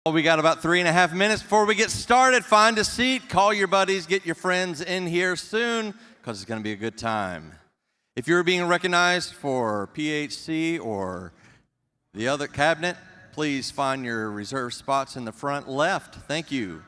Well, we got about 3.5 minutes before we get started. Find a seat, call your buddies, get your friends in here soon, because it's going to be a good time. If you're being recognized for PHC or the other cabinet, please find your reserved spots in the front left. Thank you.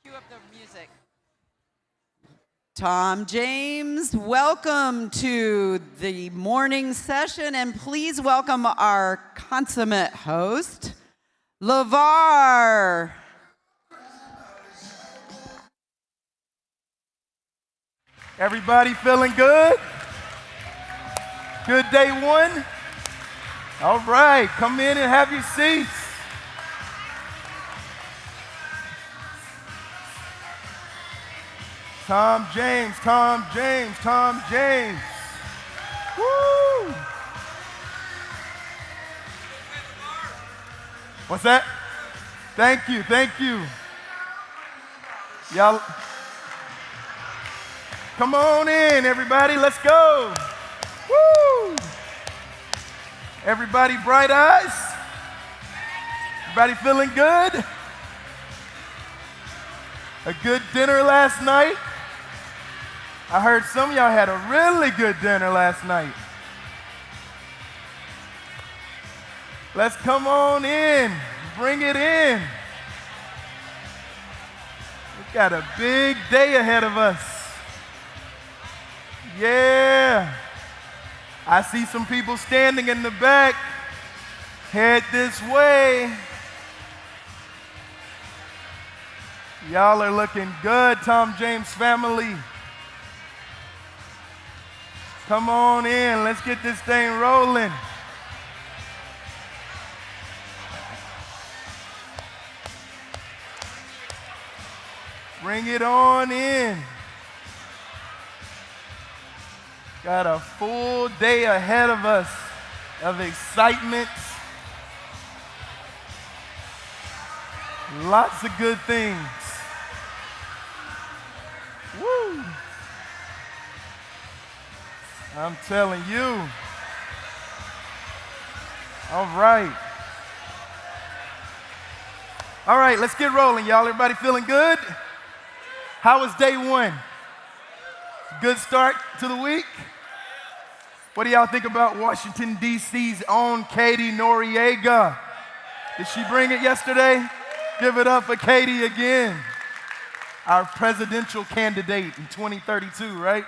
Cue up the music. Tom James, welcome to the morning session, and please welcome our consummate host, LeVar. Everybody feeling good? Good day one? All right, come in and have your seats. Tom James, Tom James, Tom James. Woo! What's that? Thank you, thank you. Y'all, come on in, everybody, let's go. Woo! Everybody bright eyes? Everybody feeling good? A good dinner last night? I heard some of y'all had a really good dinner last night. Let's come on in. Bring it in. We've got a big day ahead of us. Yeah. I see some people standing in the back. Head this way. Y'all are looking good, Tom James family. Come on in, let's get this thing rolling. Bring it on in. Got a full day ahead of us of excitement. Lots of good things. Woo! I'm telling you. All right. All right, let's get rolling, y'all. Everybody feeling good? How was day one? Good start to the week? What do y'all think about Washington, D.C.'s own Katie Noriega? Did she bring it yesterday? Give it up for Katie again. Our presidential candidate in 2032, right?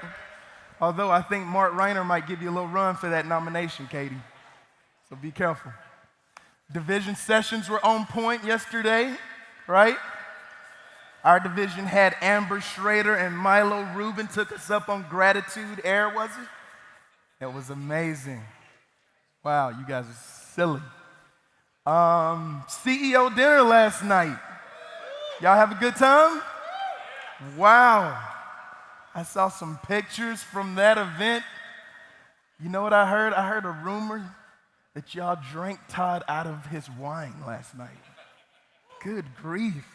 Although I think Mark Reiner might give you a little run for that nomination, Katie. So be careful. Division sessions were on point yesterday, right? Our division had Amber Schrader and Milo Rubin took us up on Gratitude Air, was it? It was amazing. Wow, you guys are silly. CEO dinner last night. Y'all have a good time? Wow. I saw some pictures from that event. You know what I heard? I heard a rumor that y'all drank Todd out of his wine last night. Good grief.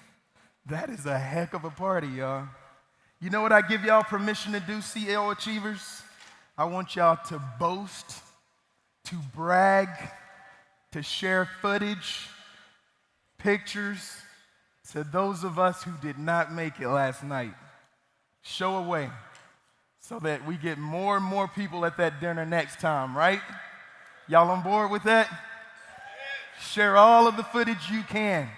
That is a heck of a party, y'all. You know what I give y'all permission to do, CEO Achievers? I want y'all to boast, to brag, to share footage, pictures to those of us who did not make it last night. Show away so that we get more and more people at that dinner next time, right? Y'all on board with that? Share all of the footage you can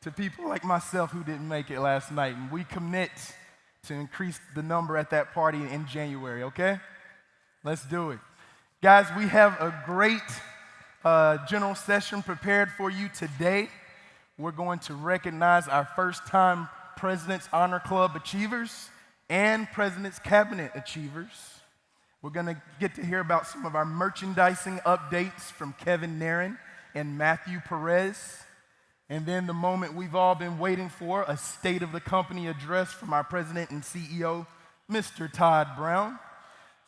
to people like myself who didn't make it last night. And we commit to increase the number at that party in January, okay? Let's do it. Guys, we have a great general session prepared for you today. We're going to recognize our first-time President's Honor Club achievers and President's Cabinet achievers. We're going to get to hear about some of our merchandising updates from Kevin Nairn and Matthew Perez. And then the moment we've all been waiting for, a State of the Company address from our President and CEO, Mr. Todd Brown.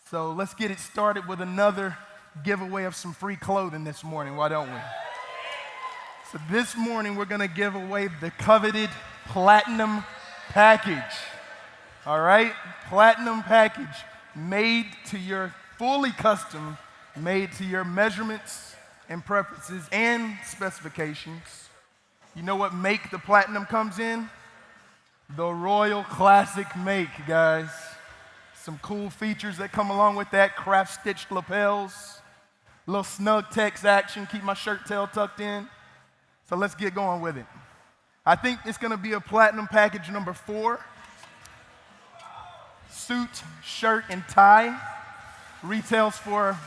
So let's get it started with another giveaway of some free clothing this morning, why don't we? So this morning we're going to give away the coveted Platinum Package. All right? Platinum Package, made to your, fully custom, made to your measurements and preferences and specifications. You know what make the Platinum comes in? The Royal Classic make, guys. Some cool features that come along with that, craft-stitched lapels, little snug text action, keep my shirt tail tucked in. So let's get going with it. I think it's gonna be a Platinum Package number 4. Suit, shirt, and tie. Retails for,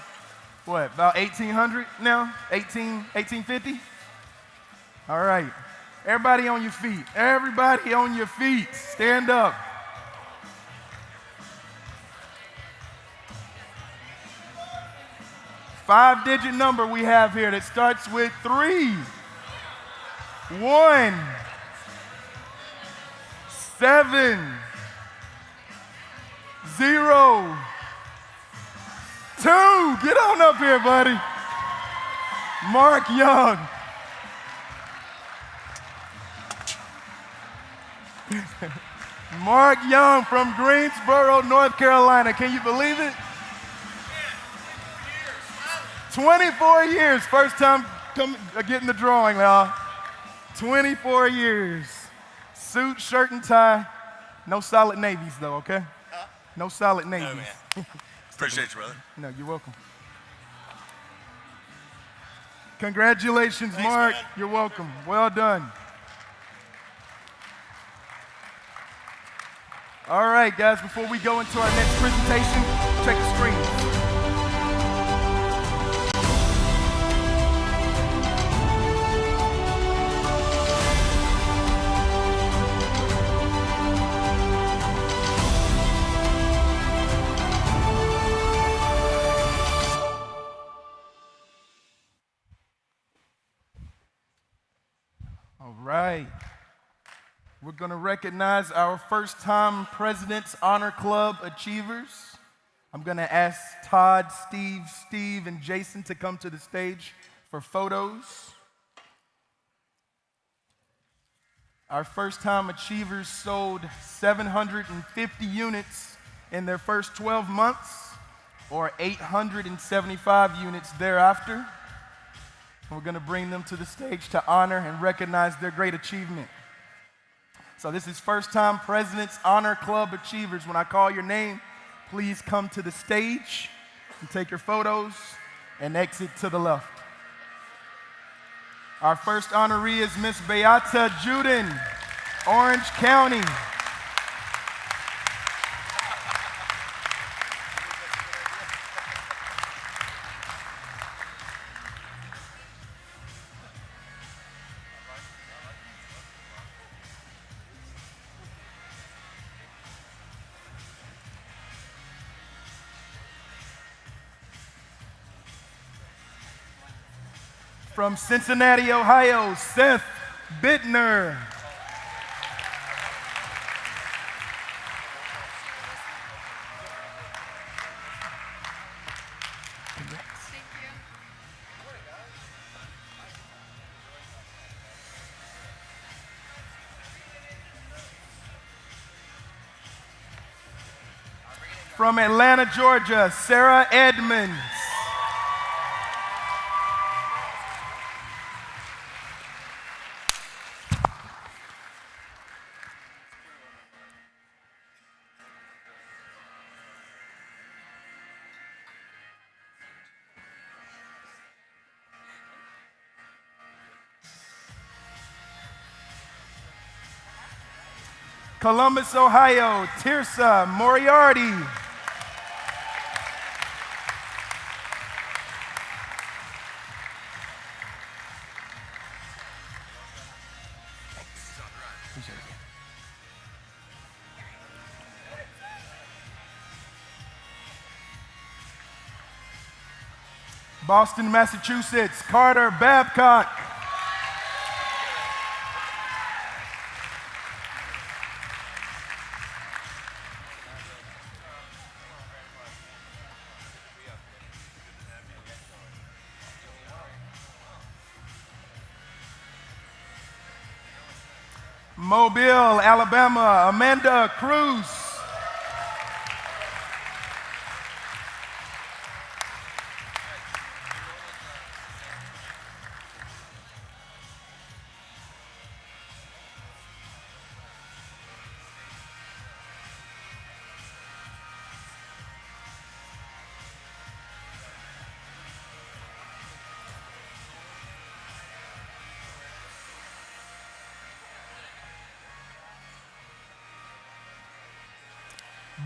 what, about $1,800 now? $1,850? All right. Everybody on your feet. Everybody on your feet. Stand up. Five-digit number we have here that starts with 3, 1, 7, 0, 2. Get on up here, buddy. Mark Young. Mark Young from Greensboro, North Carolina. Can you believe it? 24 years. First time getting the drawing, y'all. 24 years. Suit, shirt, and tie. No solid navies, though, okay? No solid navies. No, man. Appreciate you, brother. No, you're welcome. Congratulations, Thanks, Mark. man. You're welcome. Well done. All right, guys, before we go into our next presentation, check the screen. All right. We're going to recognize our first-time President's Honor Club achievers. I'm going to ask Todd, Steve, and Jason to come to the stage for photos. Our first-time achievers sold 750 units in their first 12 months, or 875 units thereafter. We're going to bring them to the stage to honor and recognize their great achievement. So this is first-time President's Honor Club achievers. When I call your name, please come to the stage and take your photos and exit to the left. Our first honoree is Miss Beata Juden, Orange County. From Cincinnati, Ohio, Seth Bittner. From Atlanta, Georgia, Sarah Edmonds. Columbus, Ohio, Tirsa Moriarty. Boston, Massachusetts, Carter Babcock. Mobile, Alabama, Amanda Cruz.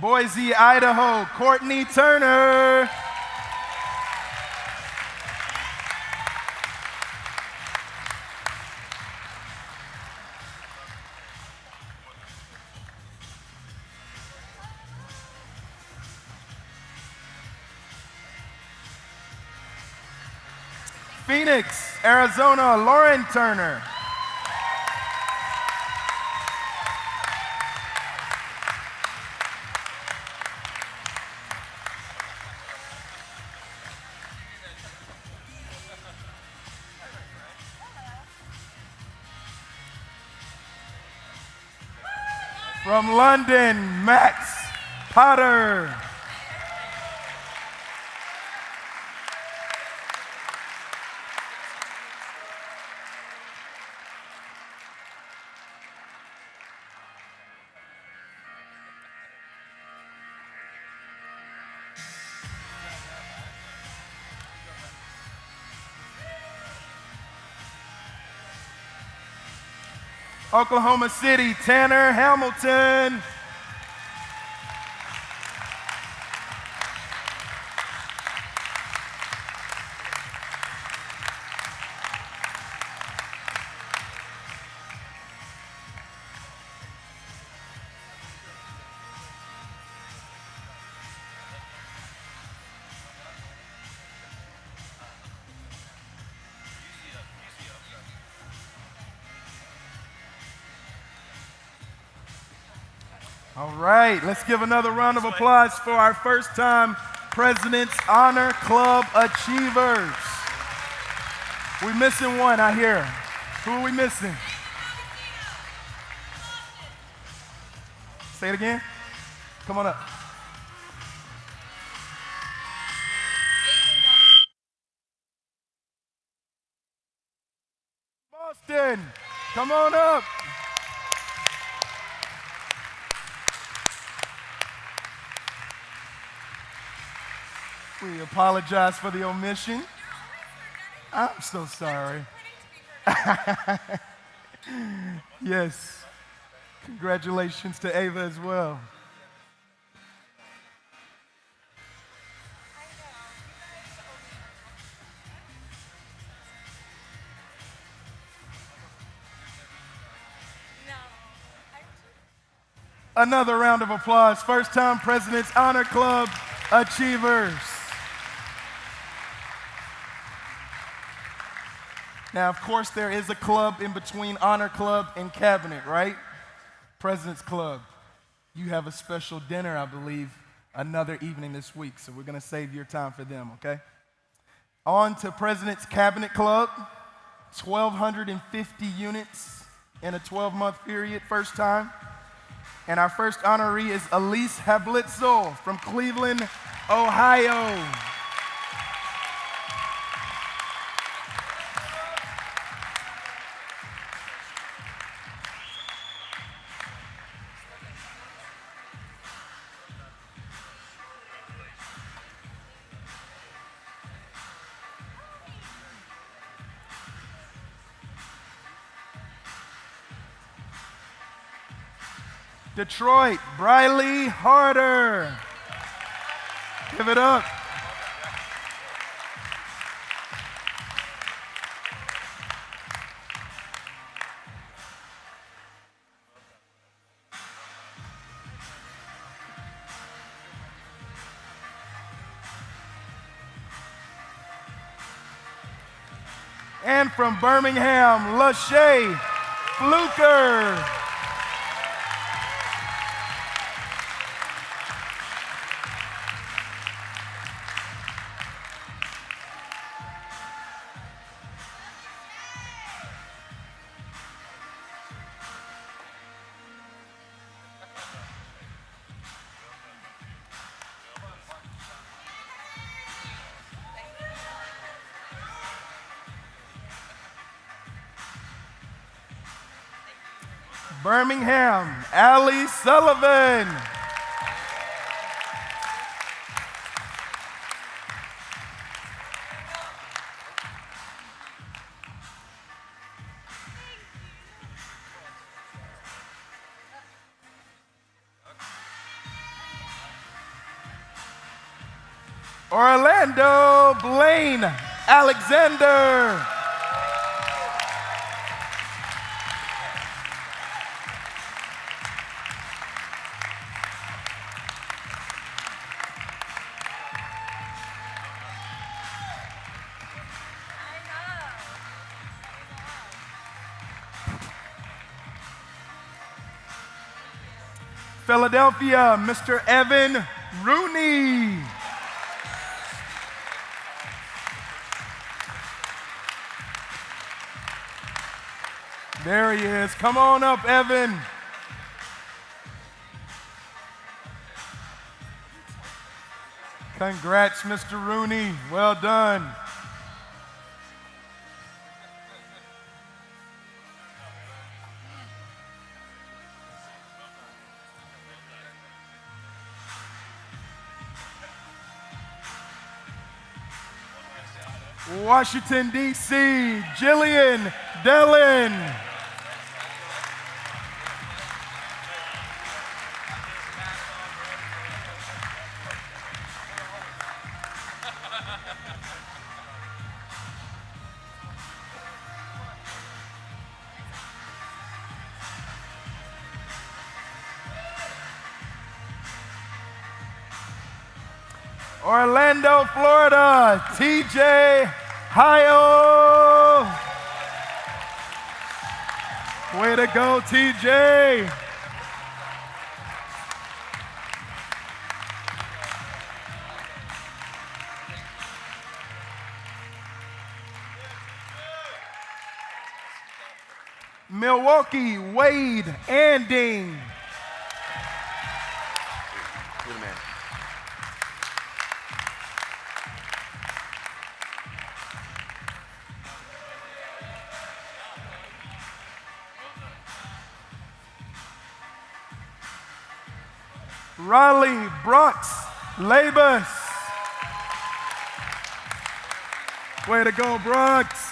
Boise, Idaho, Courtney Turner. Phoenix, Arizona, Lauren Turner. From London, Max Potter. Oklahoma City, Tanner Hamilton. All right, let's give another round of applause for our first-time President's Honor Club Achievers. We're missing one, I hear. Who are we missing? Say it again. Come on up. Boston, come on up. We apologize for the omission. I'm so sorry. Yes. Congratulations to Ava as well. Another round of applause. First-time President's Honor Club Achievers. Now, of course, there is a club in between Honor Club and Cabinet, right? President's Club. You have a special dinner, I believe, another evening this week, so we're going to save your time for them, okay? On to President's Cabinet Club. 1,250 units in a 12-month period, first time. And our first honoree is Elise Hablitzel from Cleveland, Ohio. Detroit, Briley Harder. Give it up. And from Birmingham, Lachey Fluker. Birmingham, Allie Sullivan. Orlando Blaine Alexander. Philadelphia, Mr. Evan Rooney. There he is. Come on up, Evan. Congrats, Mr. Rooney. Well done. Washington, D.C., Jillian Dellin. Orlando, Florida, TJ Hio. Way to go, TJ. Milwaukee, Wade Anding. You're the man. Raleigh Bronx Labus. Way to go, Bronx.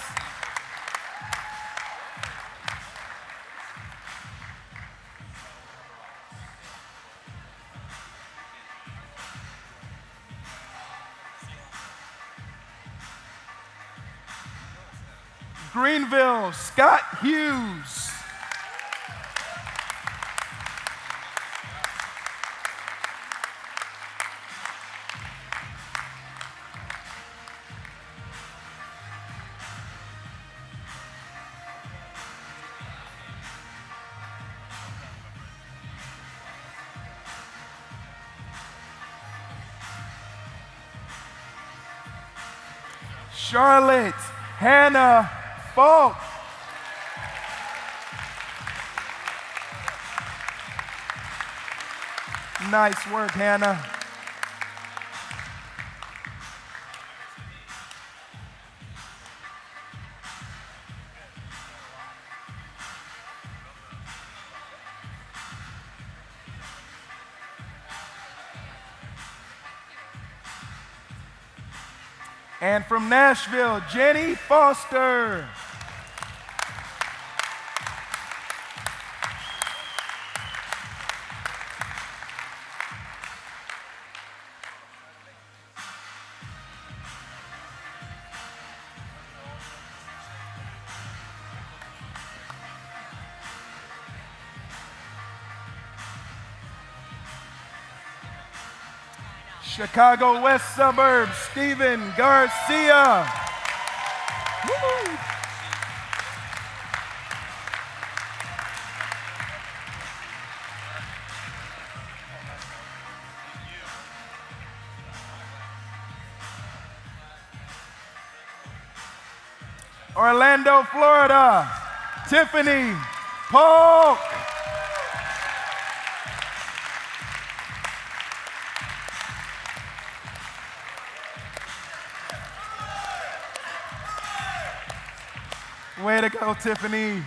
Greenville, Scott Hughes. Charlotte, Hannah Falk. Nice work, Hannah. And from Nashville, Jenny Foster. Chicago West Suburbs, Steven Garcia. Woo. Orlando, Florida, Tiffany Polk. Way to go, Tiffany.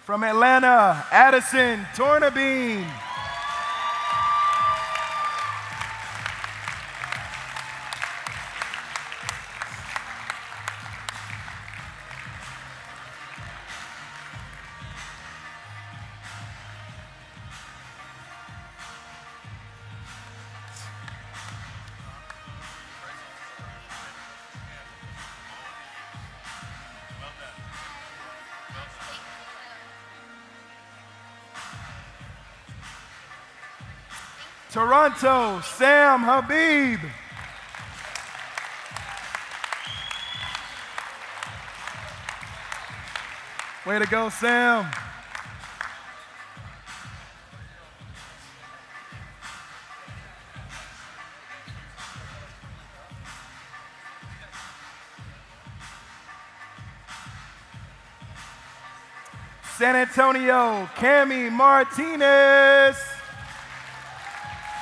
From Atlanta, Addison Tornabene. Toronto, Sam Habib. Way to go, Sam. San Antonio, Cami Martinez.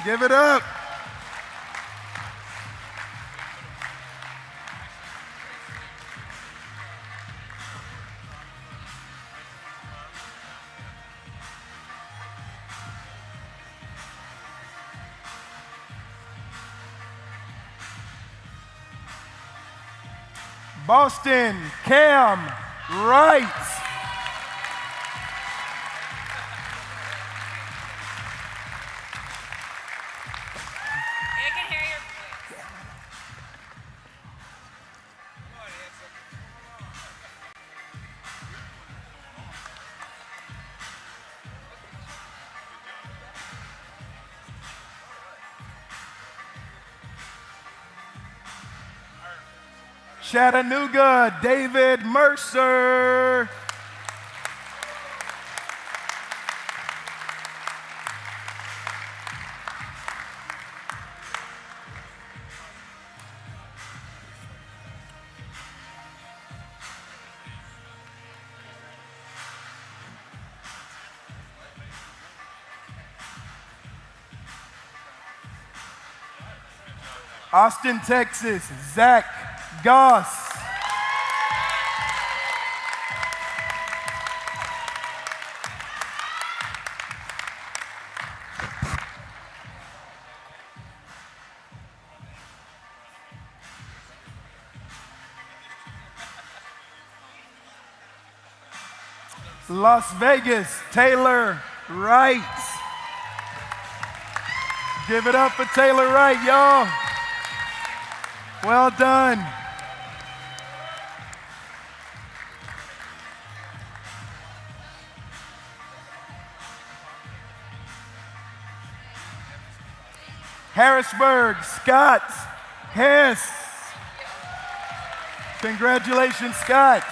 Give it up. Boston, Cam Wright. Chattanooga, David Mercer. Austin, Texas, Zach Goss. Las Vegas, Taylor Wright. Give it up for Taylor Wright, y'all. Well done. Harrisburg, Scott Hess. Congratulations, Scott.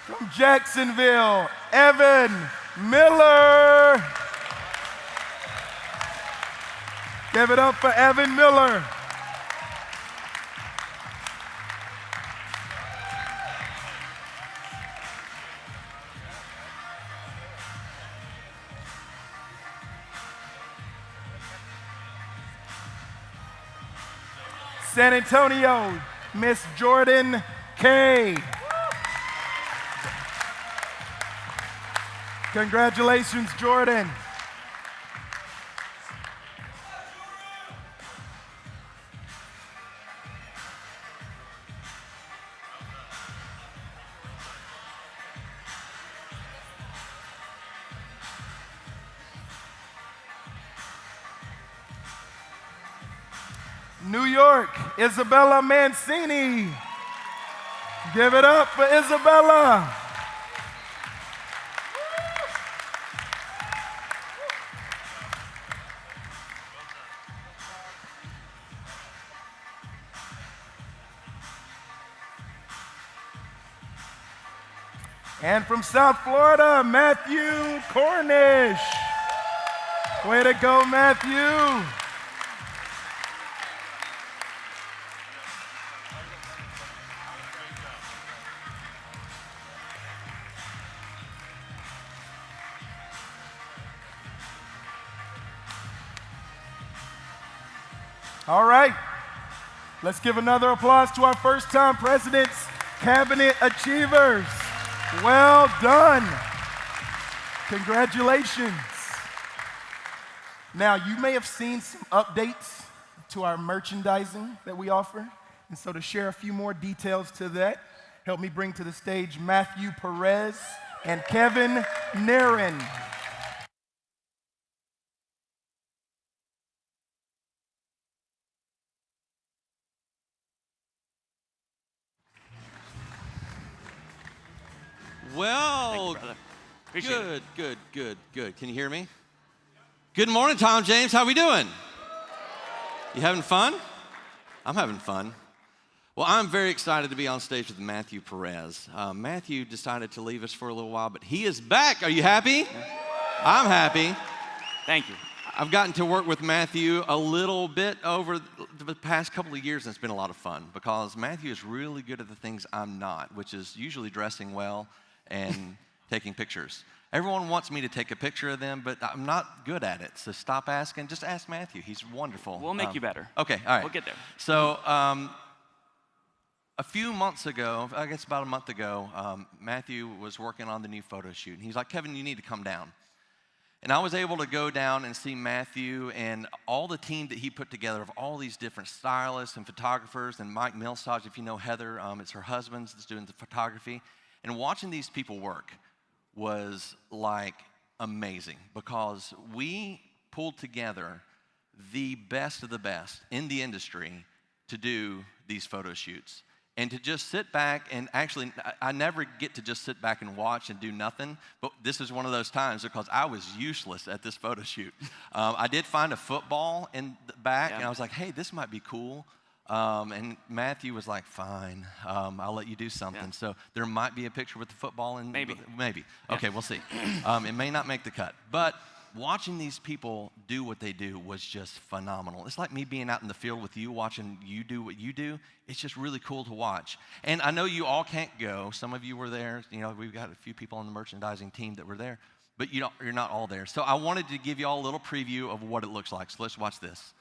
From Jacksonville, Evan Miller. Give it up for Evan Miller. San Antonio, Miss Jordan Kay. Congratulations, Jordan. New York, Isabella Mancini. Give it up for Isabella. And from South Florida, Matthew Cornish. Way to go, Matthew. All right, let's give another applause to our first-time President's Cabinet Achievers. Well done. Congratulations. Now, you may have seen some updates to our merchandising that we offer. And so to share a few more details to that, help me bring to the stage Matthew Perez and Kevin Narin. Well, Appreciate it. good. Can you hear me? Good morning, Tom James. How we doing? You having fun? I'm having fun. Well, I'm very excited to be on stage with Matthew Perez. Matthew decided to leave us for a little while, but he is back. Are you happy? I'm happy. Thank you. I've gotten to work with Matthew a little bit over the past couple of years, and it's been a lot of fun because Matthew is really good at the things I'm not, which is usually dressing well and taking pictures. Everyone wants me to take a picture of them, but I'm not good at it. So stop asking. Just ask Matthew. He's wonderful. We'll make you better. Okay, all right. We'll get there. So a few months ago, I guess about a month ago, Matthew was working on the new photo shoot. And he's like, Kevin, you need to come down. And I was able to go down and see Matthew and all the team that he put together of all these different stylists and photographers, and Mike Millsage, if you know Heather, it's her husband that's doing the photography. And watching these people work was like amazing because we pulled together the best of the best in the industry to do these photo shoots. And to just sit back and actually, I never get to just sit back and watch and do nothing, but this is one of those times because I was useless at this photo shoot. I did find a football in the back, and I was like, hey, this might be cool. And Matthew was like, fine, I'll let you do something. Yeah. So there might be a picture with the football in. Maybe. Maybe. Yeah. Okay, we'll see. It may not make the cut. But watching these people do what they do was just phenomenal. It's like me being out in the field with you, watching you do what you do. It's just really cool to watch. And I know you all can't go. Some of you were there. You know, we've got a few people on the merchandising team that were there. But you're not all there. So I wanted to give you all a little preview of what it looks like. So let's watch this.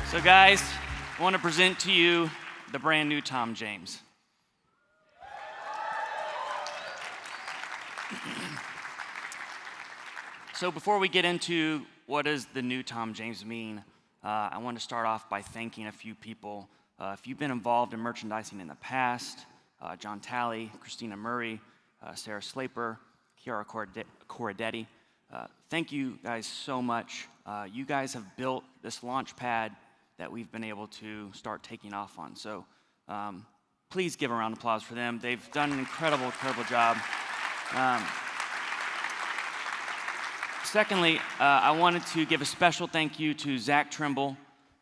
So guys, I want to present to you the brand new Tom James. So before we get into what does the new Tom James mean, I want to start off by thanking a few people. If you've been involved in merchandising in the past, John Talley, Christina Murray, Sarah Slaper, Chiara Corradetti, thank you guys so much. You guys have built this launch pad that we've been able to start taking off on. So please give a round of applause for them. They've done an incredible job. Secondly, I wanted to give a special thank you to Zach Trimble,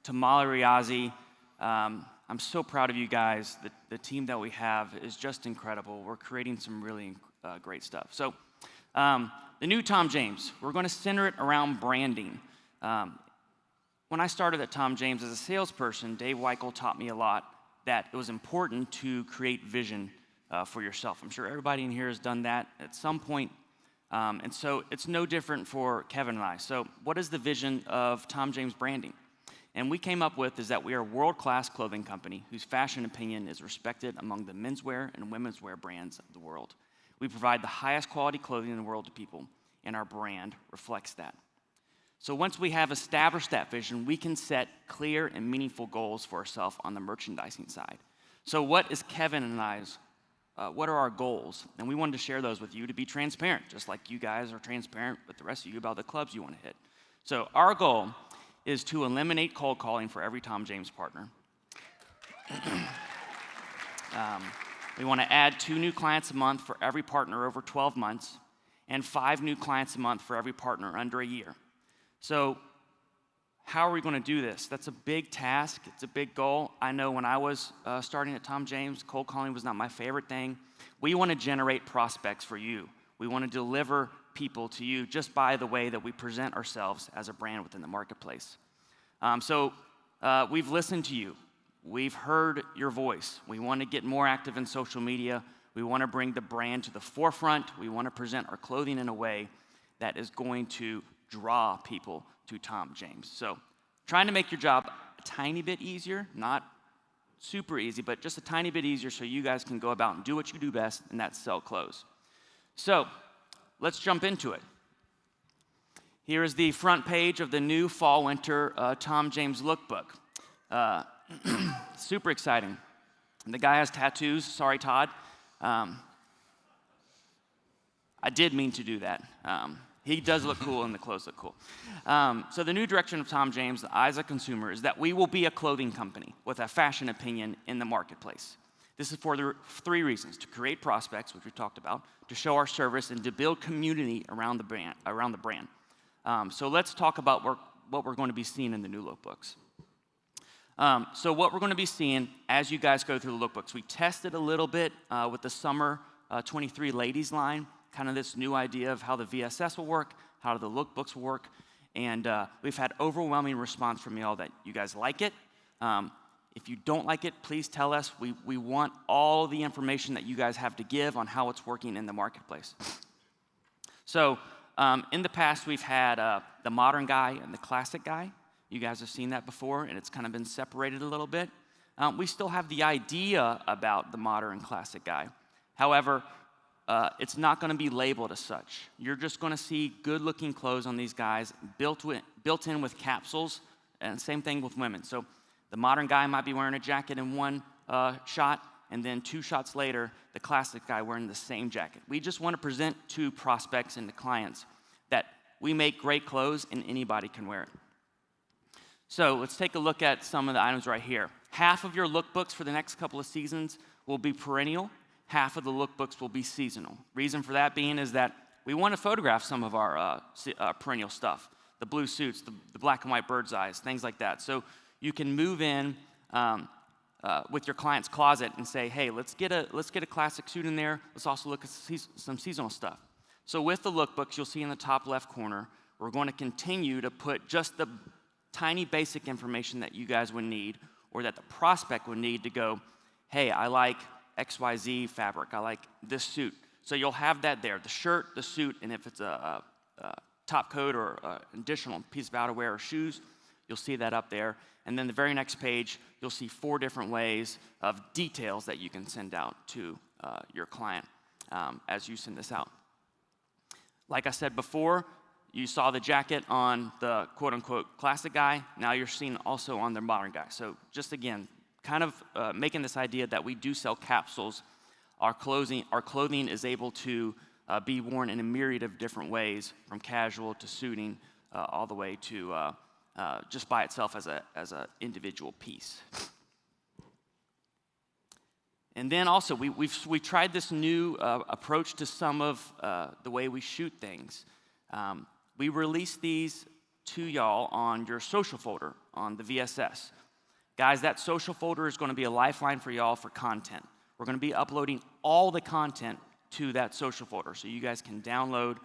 to Molly Riazzi. I'm so proud of you guys. The team that we have is just incredible. We're creating some really great stuff. So the new Tom James, we're going to center it around branding. When I started at Tom James as a salesperson, Dave Weichel taught me a lot that it was important to create vision for yourself. I'm sure everybody in here has done that at some point. And so it's no different for Kevin and I. So what is the vision of Tom James branding? And we came up with is that we are a world-class clothing company whose fashion opinion is respected among the menswear and womenswear brands of the world. We provide the highest quality clothing in the world to people, and our brand reflects that. So once we have established that vision, we can set clear and meaningful goals for ourselves on the merchandising side. So what is Kevin and I's, what are our goals? And we wanted to share those with you to be transparent, just like you guys are transparent with the rest of you about the clubs you want to hit. So our goal is to eliminate cold calling for every Tom James partner. We want to add 2 new clients a month for every partner over 12 months, and 5 new clients a month for every partner under a year. So how are we going to do this? That's a big task. It's a big goal. I know when I was starting at Tom James, cold calling was not my favorite thing. We want to generate prospects for you. We want to deliver people to you just by the way that we present ourselves as a brand within the marketplace. So we've listened to you. We've heard your voice. We want to get more active in social media. We want to bring the brand to the forefront. We want to present our clothing in a way that is going to draw people to Tom James. So trying to make your job a tiny bit easier, not super easy, but just a tiny bit easier so you guys can go about and do what you do best, and that's sell clothes. So let's jump into it. Here is the front page of the new fall-winter Tom James lookbook. Super exciting. The guy has tattoos. Sorry, Todd. I did mean to do that. He does look cool, and the clothes look cool. So the new direction of Tom James, the eyes of consumer, is that we will be a clothing company with a fashion opinion in the marketplace. This is for the 3 reasons: to create prospects, which we talked about, to show our service, and to build community around the brand. So let's talk about what we're going to be seeing in the new lookbooks. So what we're going to be seeing as you guys go through the lookbooks, we tested a little bit with the summer 23 ladies line, kind of this new idea of how the VSS will work, how the lookbooks will work, and we've had overwhelming response from y'all that you guys like it. If you don't like it, please tell us. We want all the information that you guys have to give on how it's working in the marketplace. So in the past, we've had the modern guy and the classic guy. You guys have seen that before, and it's kind of been separated a little bit. We still have the idea about the modern and classic guy. However, it's not going to be labeled as such. You're just going to see good-looking clothes on these guys built in with capsules, and same thing with women. So the modern guy might be wearing a jacket in one shot, and then 2 shots later, the classic guy wearing the same jacket. We just want to present to prospects and to clients that we make great clothes and anybody can wear it. So let's take a look at some of the items right here. Half of your lookbooks for the next couple of seasons will be perennial. Half of the lookbooks will be seasonal. Reason for that being is that we want to photograph some of our perennial stuff, the blue suits, the black and white bird's eyes, things like that. So you can move in with your client's closet and say, hey, let's get a classic suit in there. Let's also look at some seasonal stuff. So with the lookbooks, you'll see in the top left corner, we're going to continue to put just the tiny basic information that you guys would need, or that the prospect would need to go, hey, I like XYZ fabric. I like this suit. So you'll have that there, the shirt, the suit, and if it's a top coat or an additional piece of outerwear or shoes, you'll see that up there. And then the very next page, you'll see 4 different ways of details that you can send out to your client as you send this out. Like I said before, you saw the jacket on the quote-unquote classic guy. Now you're seeing also on the modern guy. So just again, kind of making this idea that we do sell capsules. Our clothing is able to be worn in a myriad of different ways, from casual to suiting, all the way to just by itself as an individual piece. And then also, we tried this new approach to some of the way we shoot things. We released these to y'all on your social folder on the VSS. Guys, that social folder is going to be a lifeline for y'all for content. We're going to be uploading all the content to that social folder, so you guys can download.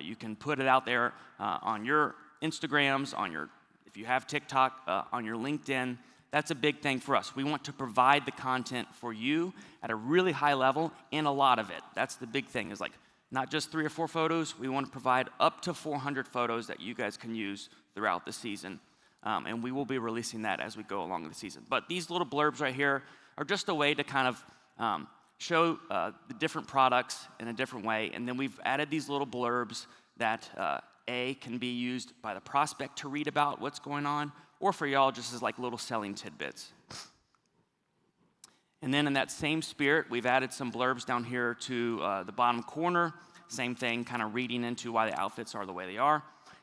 You can put it out there on your Instagrams, if you have TikTok, on your LinkedIn. That's a big thing for us. We want to provide the content for you at a really high level, and a lot of it. That's the big thing, is like not just 3 or 4 photos. We want to provide up to 400 photos that you guys can use throughout the season. And we will be releasing that as we go along the season. But these little blurbs right here are just a way to kind of show the different products in a different way. And then we've added these little blurbs that can be used by the prospect to read about what's going on, or for y'all just as like little selling tidbits. And then in that same spirit, we've added some blurbs down here to the bottom corner. Same thing, kind of reading into why the outfits are the way they are.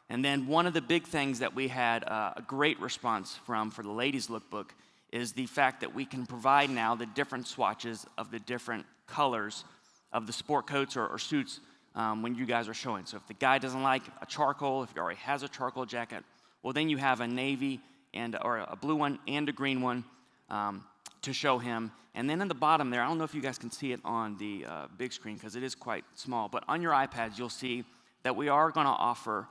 And then one of the big things that we had a great response from for the ladies' lookbook is the fact that we can provide now the different swatches of the different colors of the sport coats or suits when you guys are showing. So if the guy doesn't like a charcoal, if he already has a charcoal jacket, well, then you have a navy or a blue one and a green one to show him. And then in the bottom there, I don't know if you guys can see it on the big screen because it is quite small, but on your iPads you'll see that we are going to offer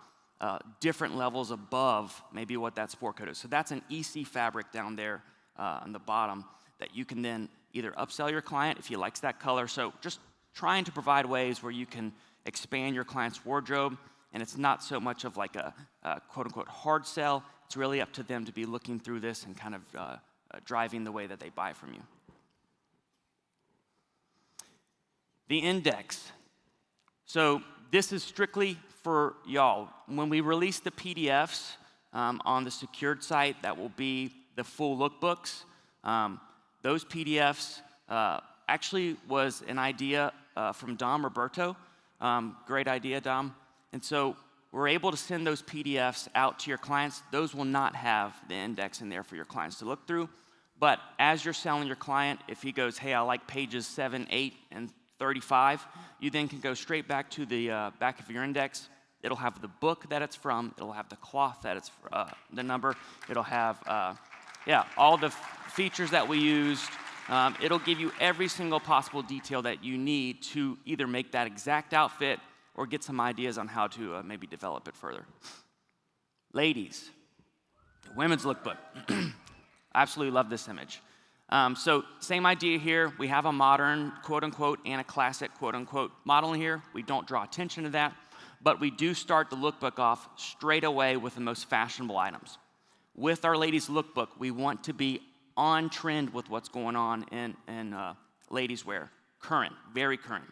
different levels above maybe what that sport coat is. So that's an EC fabric down there on the bottom that you can then either upsell your client if he likes that color. So just trying to provide ways where you can expand your client's wardrobe, and it's not so much of like a quote-unquote hard sell. It's really up to them to be looking through this and kind of driving the way that they buy from you. The index. So this is strictly for y'all. When we release the PDFs on the secured site, that will be the full lookbooks. Those PDFs actually was an idea from Dom Roberto. Great idea, Dom. And so we're able to send those PDFs out to your clients. Those will not have the index in there for your clients to look through. But as you're selling your client, if he goes, hey, I like pages 7, 8, and 35, you then can go straight back to the back of your index. It'll have the book that it's from. It'll have the cloth that it's the number. It'll have, all the features that we used. It'll give you every single possible detail that you need to either make that exact outfit or get some ideas on how to maybe develop it further. Ladies, women's lookbook. I absolutely love this image. So same idea here. We have a modern, quote unquote, and a classic, quote unquote, model in here. We don't draw attention to that, but we do start the lookbook off straight away with the most fashionable items. With our ladies' lookbook, we want to be on trend with what's going on in ladies' wear. Current, very current.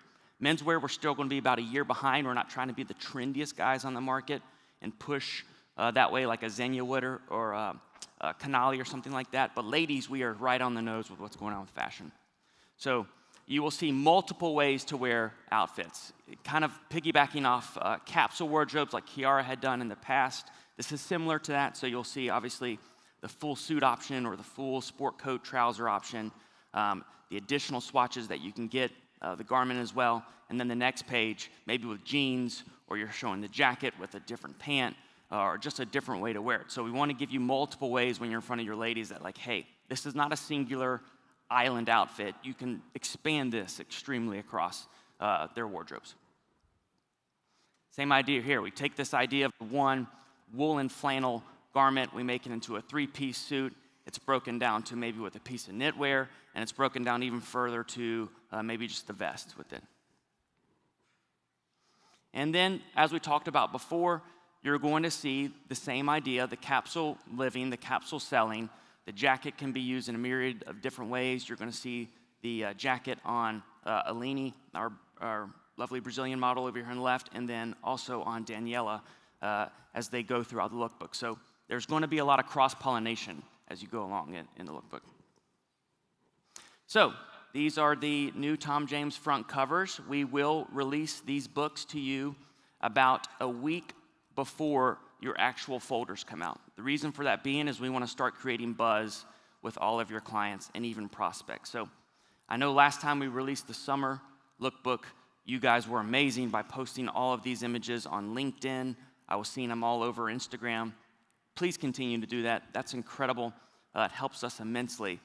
Menswear, we're still going to be about a year behind. We're not trying to be the trendiest guys on the market and push that way like a Xenia would or a Canali or something like that. But ladies, we are right on the nose with what's going on with fashion. So you will see multiple ways to wear outfits, kind of piggybacking off capsule wardrobes like Kiara had done in the past. This is similar to that. So you'll see, obviously, the full suit option or the full sport coat trouser option, the additional swatches that you can get, the garment as well, and then the next page, maybe with jeans, or you're showing the jacket with a different pant, or just a different way to wear it. So we want to give you multiple ways when you're in front of your ladies that like, hey, this is not a singular island outfit. You can expand this extremely across their wardrobes. Same idea here. We take this idea of one woolen flannel garment, we make it into a 3-piece suit. It's broken down to maybe with a piece of knitwear, and it's broken down even further to maybe just the vest with it. And then, as we talked about before, you're going to see the same idea, the capsule living, the capsule selling. The jacket can be used in a myriad of different ways. You're going to see the jacket on Alini, our lovely Brazilian model over here on the left, and then also on Daniela as they go throughout the lookbook. So there's going to be a lot of cross-pollination as you go along in the lookbook. So these are the new Tom James front covers. We will release these books to you about a week before your actual folders come out. The reason for that being is we want to start creating buzz with all of your clients and even prospects. So I know last time we released the summer lookbook, you guys were amazing by posting all of these images on LinkedIn. I was seeing them all over Instagram. Please continue to do that. That's incredible. It helps us immensely.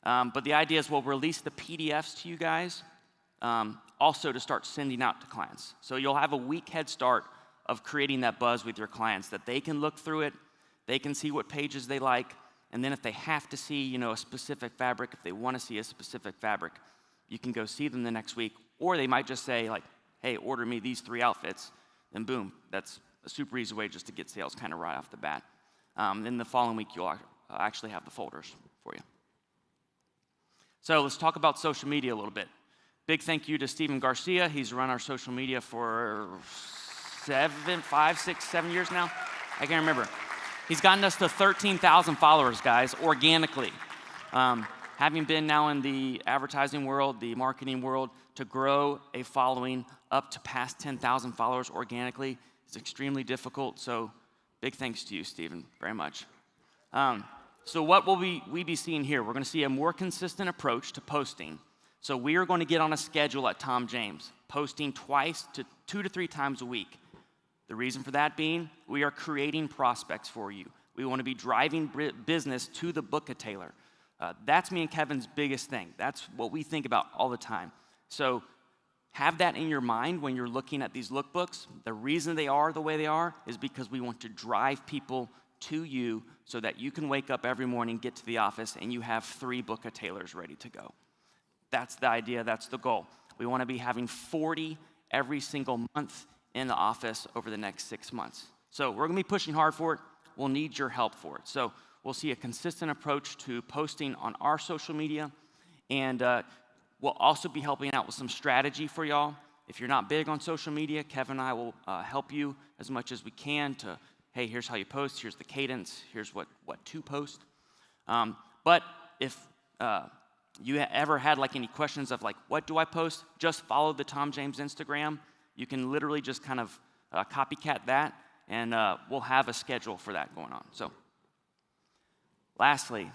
But the idea is we'll release the PDFs to you guys also to start sending out to clients. So you'll have a week head start of creating that buzz with your clients that they can look through it, they can see what pages they like, and then if they have to see, a specific fabric, if they want to see a specific fabric, you can go see them the next week. Or they might just say, like, hey, order me these 3 outfits, and boom, that's a super easy way just to get sales kind of right off the bat. Then the following week, you'll actually have the folders for you. So let's talk about social media a little bit. Big thank you to Steven Garcia. He's run our social media for 5, 6, 7 years now. I can't remember. He's gotten us to 13,000 followers, guys, organically. Having been now in the advertising world, the marketing world, to grow a following up to past 10,000 followers organically is extremely difficult. So big thanks to you, Steven, very much. So what will we be seeing here? We're going to see a more consistent approach to posting. So we are going to get on a schedule at Tom James, posting 2 to 3 times a week. The reason for that being, we are creating prospects for you. We want to be driving business to the book-a-tailor. That's me and Kevin's biggest thing. That's what we think about all the time. So have that in your mind when you're looking at these lookbooks. The reason they are the way they are is because we want to drive people to you so that you can wake up every morning, get to the office, and you have 3 book-a-tailors ready to go. That's the idea. That's the goal. We want to be having 40 every single month in the office over the next 6 months. So we're going to be pushing hard for it. We'll need your help for it. So we'll see a consistent approach to posting on our social media, and we'll also be helping out with some strategy for y'all. If you're not big on social media, Kevin and I will help you as much as we can to, hey, here's how you post, here's the cadence, here's what to post. But if you ever had like any questions of like, what do I post? Just follow the Tom James Instagram. You can literally just kind of copycat that, and we'll have a schedule for that going on. So, lastly,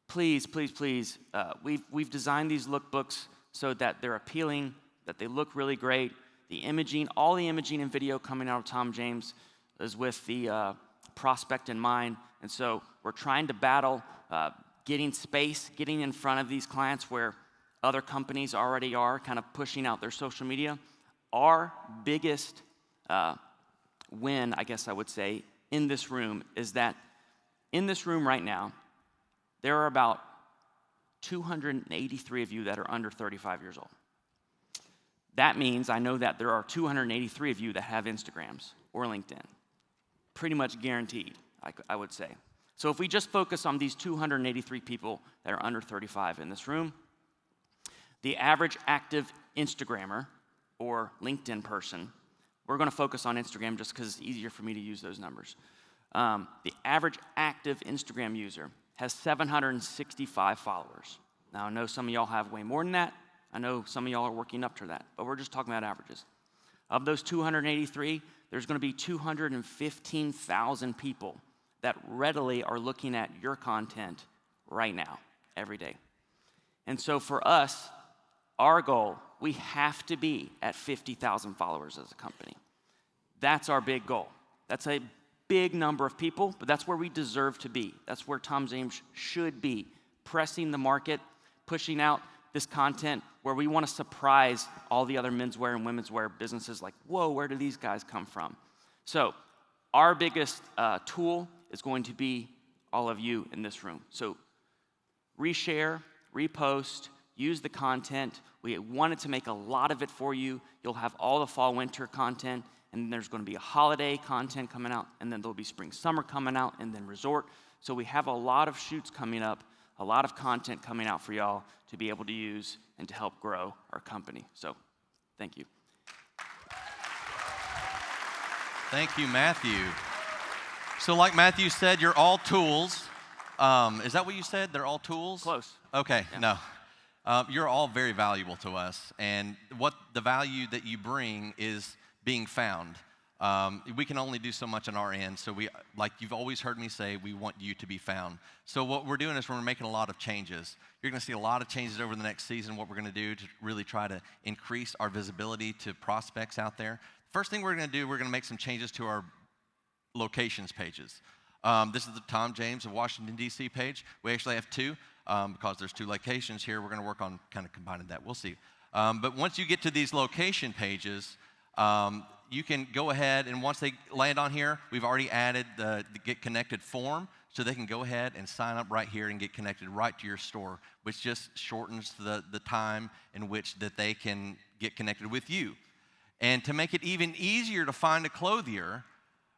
please, we've designed these lookbooks so that they're appealing, that they look really great. The imaging, all the imaging and video coming out of Tom James is with the prospect in mind. And so we're trying to battle getting space, getting in front of these clients where other companies already are, kind of pushing out their social media. Our biggest win, I guess I would say, in this room is that in this room right now, there are about 283 of you that are under 35 years old. That means I know that there are 283 of you that have Instagrams or LinkedIn. Pretty much guaranteed, I would say. So if we just focus on these 283 people that are under 35 in this room, the average active Instagrammer or LinkedIn person, we're going to focus on Instagram just because it's easier for me to use those numbers. The average active Instagram user has 765 followers. Now, I know some of y'all have way more than that. I know some of y'all are working up to that, but we're just talking about averages. Of those 283, there's going to be 215,000 people that readily are looking at your content right now, every day. And so for us, our goal, we have to be at 50,000 followers as a company. That's our big goal. That's a big number of people, but that's where we deserve to be. That's where Tom James should be, pressing the market, pushing out this content where we want to surprise all the other menswear and womenswear businesses like, whoa, where do these guys come from? So our biggest tool is going to be all of you in this room. So reshare, repost, use the content. We wanted to make a lot of it for you. You'll have all the fall, winter content, and then there's going to be a holiday content coming out, and then there'll be spring, summer coming out, and then resort. So we have a lot of shoots coming up, a lot of content coming out for y'all to be able to use and to help grow our company. So thank you. Thank you, Matthew. So like Matthew said, you're all tools. Is that what you said? They're all tools? Close. Okay, Yeah. no. You're all very valuable to us. And what the value that you bring is being found. We can only do so much on our end. So we, like you've always heard me say, we want you to be found. So what we're doing is we're making a lot of changes. You're going to see a lot of changes over the next season, what we're going to do to really try to increase our visibility to prospects out there. First thing we're going to do, we're going to make some changes to our locations pages. This is the Tom James of Washington, D.C. page. We actually have two because there's two locations here. We're going to work on kind of combining that. We'll see. But once you get to these location pages, you can go ahead, and once they land on here, we've already added the Get Connected form, so they can go ahead and sign up right here and get connected right to your store, which just shortens the time in which that they can get connected with you. And to make it even easier to find a clothier,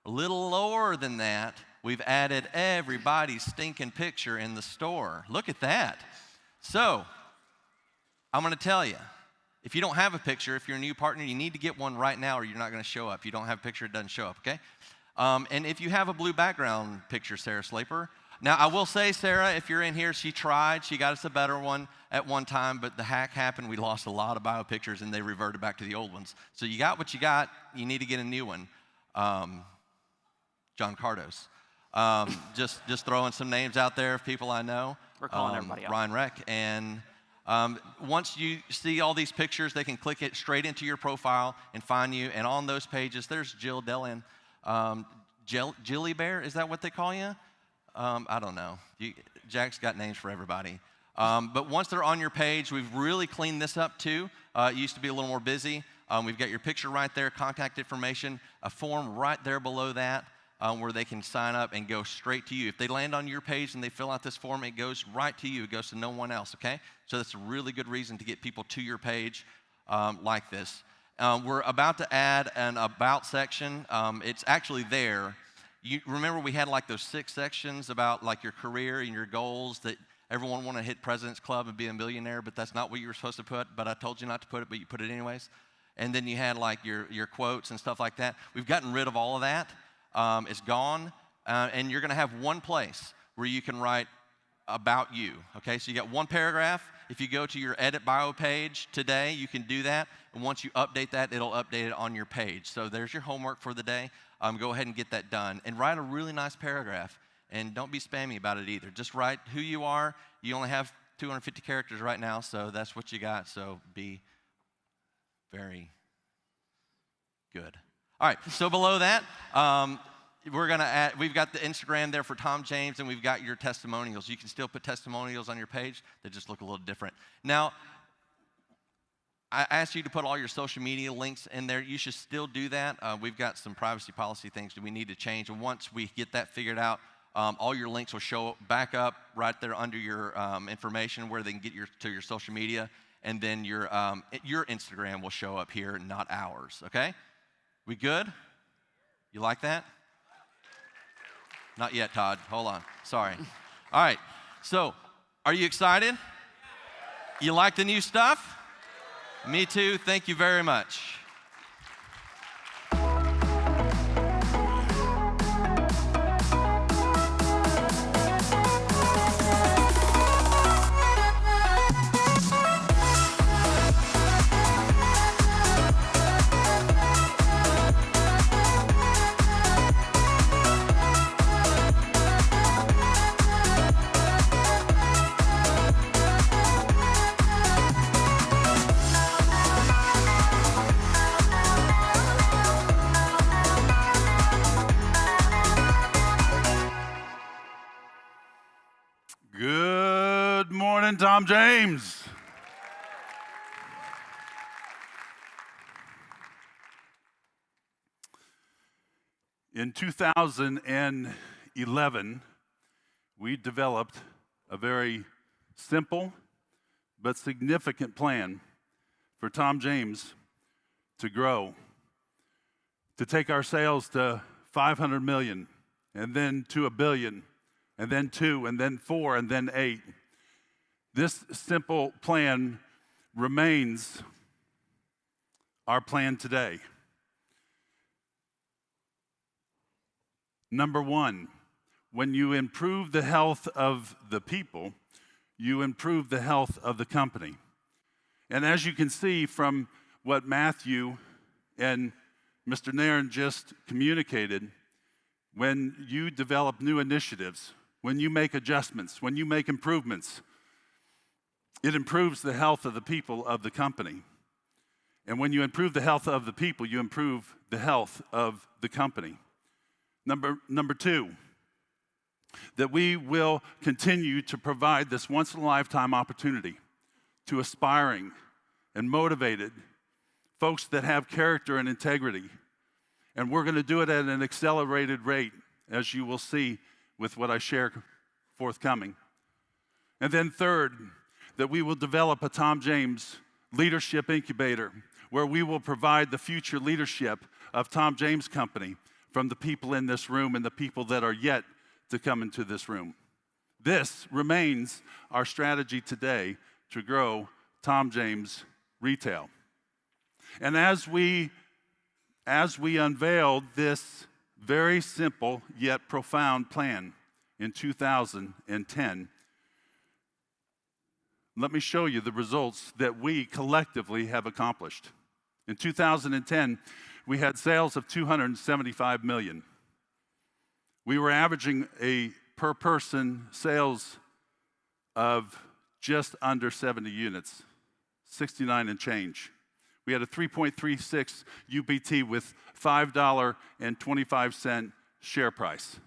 a little lower than that, we've added everybody's stinking picture in the store. Look at that. So, I'm going to tell you, if you don't have a picture, if you're a new partner, you need to get one right now or you're not going to show up. If you don't have a picture, it doesn't show up, okay? And if you have a blue background picture, Sarah Slaper. Now, I will say, Sarah, if you're in here, she tried. She got us a better one at one time, but the hack happened. We lost a lot of bio pictures, and they reverted back to the old ones. So you got what you got. You need to get a new one. John Cardos. Just throwing some names out there of people I know. We're calling everybody out. Ryan Reck. And once you see all these pictures, they can click it straight into your profile and find you. And on those pages, there's Jill Dellin. Jilly Bear, is that what they call you? I don't know. Jack's got names for everybody. But once they're on your page, we've really cleaned this up too. It used to be a little more busy. We've got your picture right there, contact information, a form right there below that where they can sign up and go straight to you. If they land on your page and they fill out this form, it goes right to you. It goes to no one else, okay? So that's a really good reason to get people to your page like this. We're about to add an About section. It's actually there. You remember we had like those 6 sections about like your career and your goals that everyone want to hit President's Club and be a millionaire, but that's not what you were supposed to put, but I told you not to put it, but you put it anyways. And then you had like your quotes and stuff like that. We've gotten rid of all of that. It's gone, and you're going to have one place where you can write about you, okay? So you got one paragraph. If you go to your edit bio page today, you can do that. And once you update that, it'll update it on your page. So there's your homework for the day. Go ahead and get that done. And write a really nice paragraph. And don't be spammy about it either. Just write who you are. You only have 250 characters right now, so that's what you got. So be very good. All right, so below that, we've got the Instagram there for Tom James, and we've got your testimonials. You can still put testimonials on your page. They just look a little different. Now, I asked you to put all your social media links in there. You should still do that. We've got some privacy policy things that we need to change, and once we get that figured out, all your links will show back up right there under your information where they can get to your social media, and then your Instagram will show up here, not ours, okay? We good? You like that? Not yet, Todd. Hold on. Sorry. All right. So, are you excited? You like the new stuff? Me too. Thank you very much. Good morning, Tom James. In 2011, we developed a very simple but significant plan for Tom James to grow, to take our sales to 500 million, and then to $1 billion, and then 2, and then 4, and then 8. This simple plan remains our plan today. Number one, when you improve the health of the people, you improve the health of the company. And as you can see from what Matthew and Mr. Nairn just communicated, when you develop new initiatives, when you make adjustments, when you make improvements, it improves the health of the people of the company. And when you improve the health of the people, you improve the health of the company. Number two, that we will continue to provide this once-in-a-lifetime opportunity to aspiring and motivated folks that have character and integrity. And we're going to do it at an accelerated rate, as you will see with what I share forthcoming. And then third, that we will develop a Tom James Leadership Incubator, where we will provide the future leadership of Tom James Company from the people in this room and the people that are yet to come into this room. This remains our strategy today to grow Tom James Retail. And as we unveiled this very simple yet profound plan in 2010, let me show you the results that we collectively have accomplished. In 2010, we had sales of $275 million. We were averaging a per person sales of just under 70 units, 69 and change. We had a 3.36 UPT with $5.25 share price.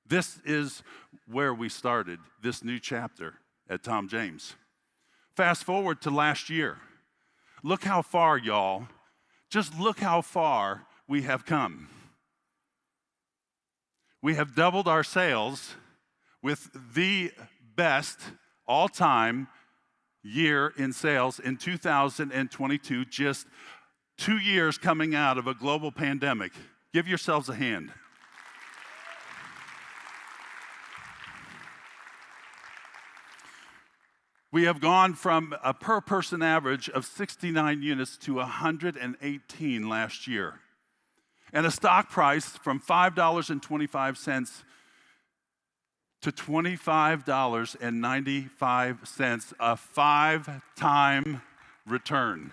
This is where we started this new chapter at Tom James. Fast forward to last year. Look how far, y'all. Just look how far we have come. We have doubled our sales with the best all-time year in sales in 2022, just 2 years coming out of a global pandemic. Give yourselves a hand. We have gone from a per person average of 69 units to 118 last year. And a stock price from $5.25 to $25.95, a 5-time return.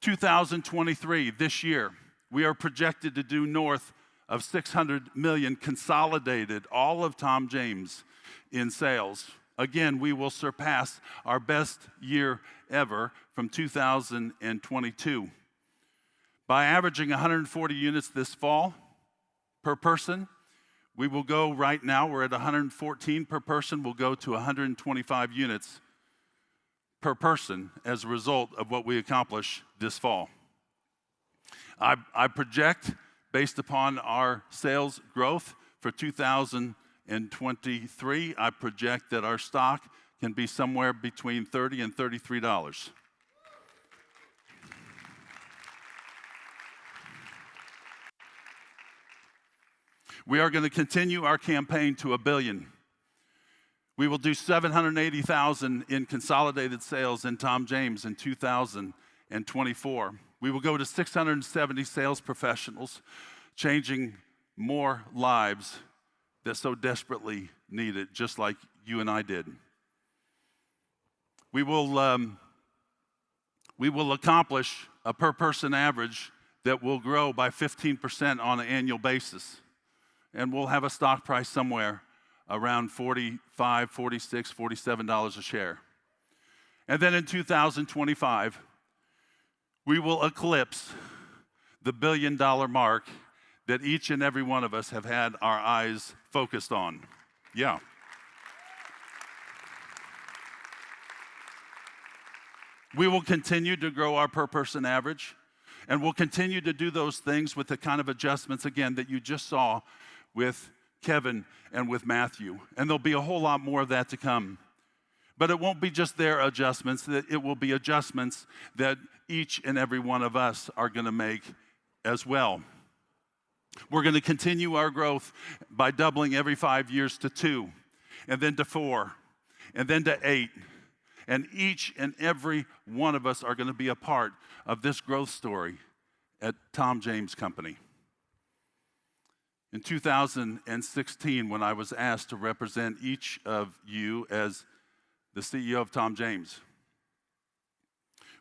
(2023), this year, we are projected to do north of $600 million consolidated, all of Tom James, in sales. Again, we will surpass our best year ever from 2022. By averaging 140 units this fall per person, we will go right now, we're at 114 per person, we'll go to 125 units per person as a result of what we accomplish this fall. I project, based upon our sales growth for 2023, I project that our stock can be somewhere between $30 and $33. We are going to continue our campaign to $1 billion. We will do $780,000 in consolidated sales in Tom James in 2024. We will go to 670 sales professionals, changing more lives that so desperately need it, just like you and I did. We will accomplish a per person average that will grow by 15% on an annual basis. And we'll have a stock price somewhere around $45, $46, $47 a share. And then in 2025, we will eclipse the $1 billion mark that each and every one of us have had our eyes focused on. Yeah. We will continue to grow our per person average, and we'll continue to do those things with the kind of adjustments, again, that you just saw with Kevin and with Matthew. And there'll be a whole lot more of that to come. But it won't be just their adjustments, it will be adjustments that each and every one of us are going to make as well. We're going to continue our growth by doubling every 5 years to 2, and then to 4, and then to 8. And each and every one of us are going to be a part of this growth story at Tom James Company. In 2016, when I was asked to represent each of you as the CEO of Tom James,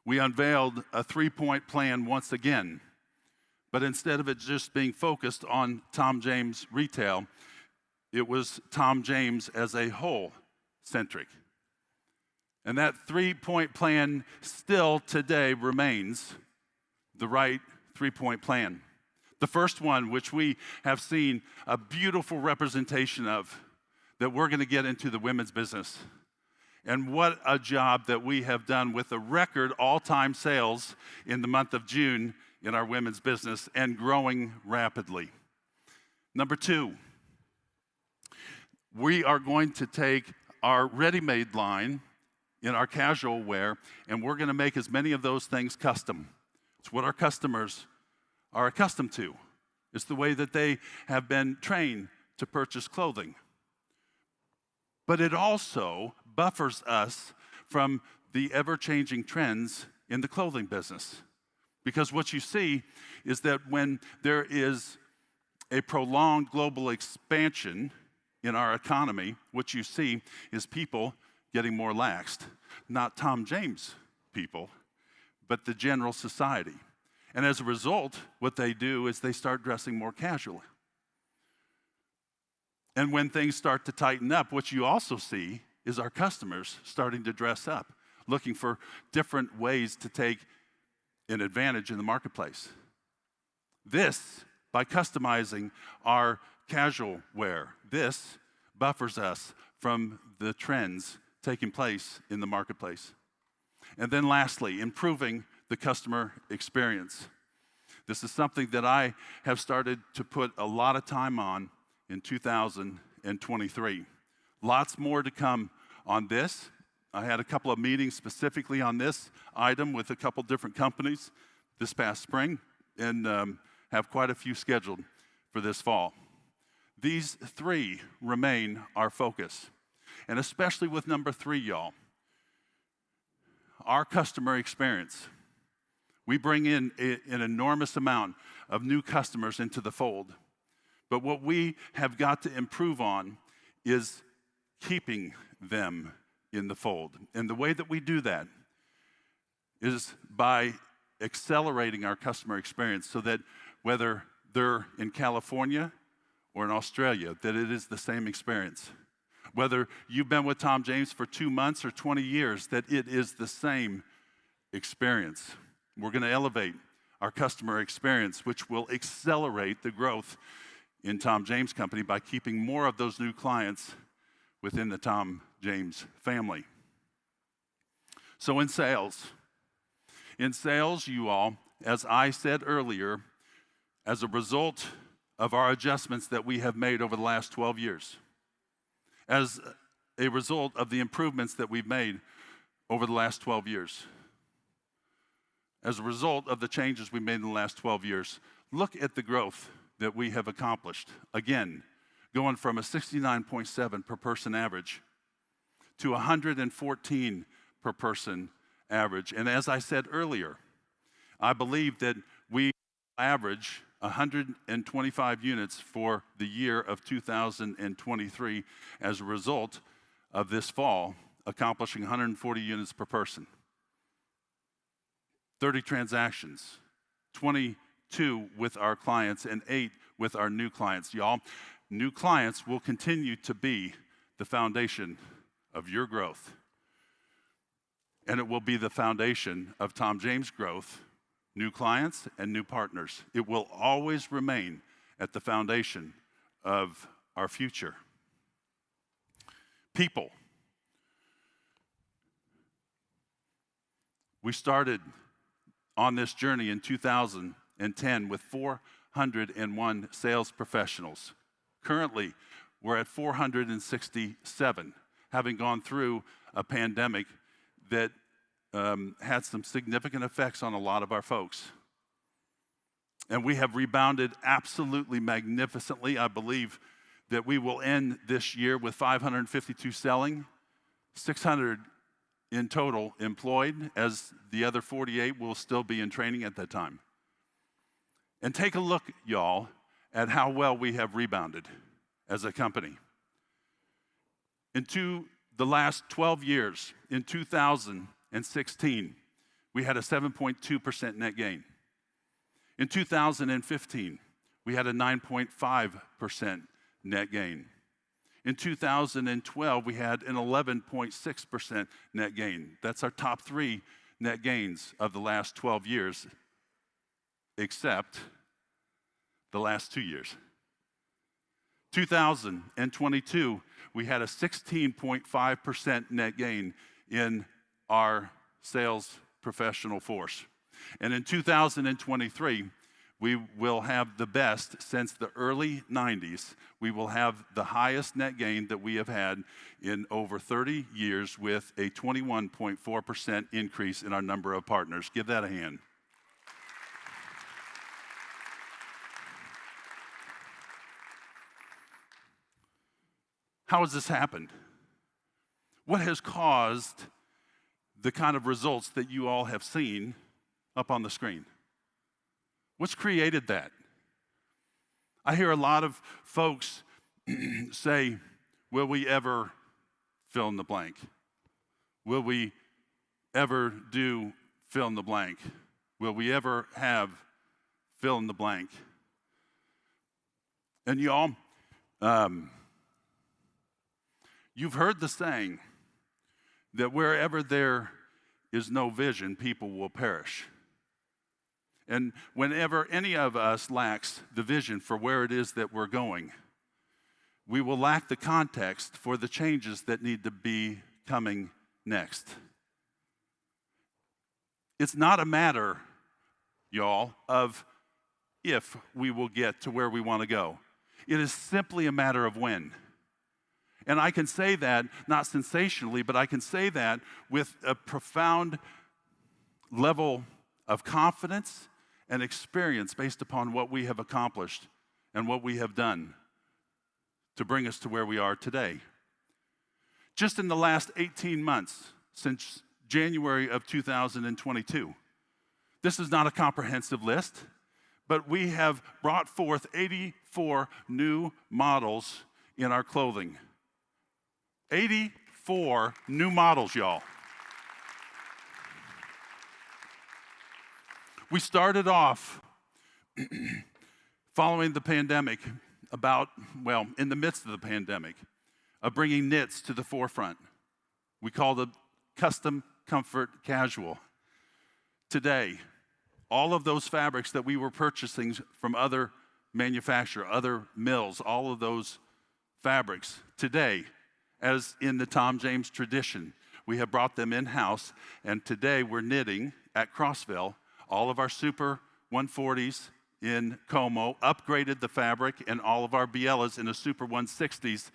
we unveiled a 3-point plan once again. But instead of it just being focused on Tom James retail, it was Tom James as a whole centric. And that 3-point plan still today remains the right 3-point plan. The first one, which we have seen a beautiful representation of, that we're going to get into the women's business. And what a job that we have done with a record all-time sales in the month of June in our women's business, and growing rapidly. Number 2, we are going to take our ready-made line in our casual wear, and we're going to make as many of those things custom. It's what our customers are accustomed to. It's the way that they have been trained to purchase clothing. But it also buffers us from the ever-changing trends in the clothing business. Because what you see is that when there is a prolonged global expansion in our economy, what you see is people getting more laxed. Not Tom James people, but the general society. And as a result, what they do is they start dressing more casually. And when things start to tighten up, what you also see is our customers starting to dress up, looking for different ways to take an advantage in the marketplace. This, by customizing our casual wear, this buffers us from the trends taking place in the marketplace. And then lastly, improving the customer experience. This is something that I have started to put a lot of time on in 2023. Lots more to come on this. I had a couple of meetings specifically on this item with a couple different companies this past spring, and have quite a few scheduled for this fall. These 3 remain our focus, and especially with number 3, y'all, our customer experience. We bring in an enormous amount of new customers into the fold. But what we have got to improve on is keeping them in the fold. And the way that we do that is by accelerating our customer experience so that whether they're in California or in Australia, that it is the same experience. Whether you've been with Tom James for 2 months or 20 years, that it is the same experience. We're going to elevate our customer experience, which will accelerate the growth in Tom James Company by keeping more of those new clients within the Tom James family. So in sales, you all, as I said earlier, as a result of our adjustments that we have made over the last 12 years, as a result of the improvements that we've made over the last 12 years, as a result of the changes we made in the last 12 years, look at the growth that we have accomplished. Again, going from a 69.7 per person average to 114 per person average. And as I said earlier, I believe that we average 125 units for the year of 2023 as a result of this fall accomplishing 140 units per person. 30 transactions, 22 with our clients, and 8 with our new clients. Y'all, new clients will continue to be the foundation of your growth. And it will be the foundation of Tom James' growth, new clients and new partners. It will always remain at the foundation of our future. People. We started on this journey in 2010 with 401 sales professionals. Currently, we're at 467, having gone through a pandemic that had some significant effects on a lot of our folks. And we have rebounded absolutely magnificently. I believe that we will end this year with 552 selling, 600 in total employed, as the other 48 will still be in training at that time. And take a look, y'all, at how well we have rebounded as a company. Into the last 12 years, in 2016, we had a 7.2% net gain. In 2015, we had a 9.5% net gain. In 2012, we had an 11.6% net gain. That's our top 3 net gains of the last 12 years, except the last 2 years. 2022, we had a 16.5% net gain in our sales professional force. And in 2023, we will have the best since the early 90s. We will have the highest net gain that we have had in over 30 years with a 21.4% increase in our number of partners. Give that a hand. How has this happened? What has caused the kind of results that you all have seen up on the screen? What's created that? I hear a lot of folks say, will we ever fill in the blank? Will we ever do fill in the blank? Will we ever have fill in the blank? And y'all, you've heard the saying that wherever there is no vision, people will perish. And whenever any of us lacks the vision for where it is that we're going, we will lack the context for the changes that need to be coming next. It's not a matter, y'all, of if we will get to where we want to go. It is simply a matter of when. And I can say that, not sensationally, but I can say that with a profound level of confidence and experience based upon what we have accomplished and what we have done to bring us to where we are today. Just in the last 18 months, since January of 2022, This is not a comprehensive list, but we have brought forth 84 new models in our clothing. 84 new models, y'all. We started off following the pandemic in the midst of the pandemic, of bringing knits to the forefront. We called it custom, comfort, casual. Today, all of those fabrics that we were purchasing from other manufacturers, other mills, all of those fabrics, today, as in the Tom James tradition, we have brought them in-house, and today we're knitting at Crossville all of our Super 140s in Como, upgraded the fabric, and all of our Bielas in the Super 160s,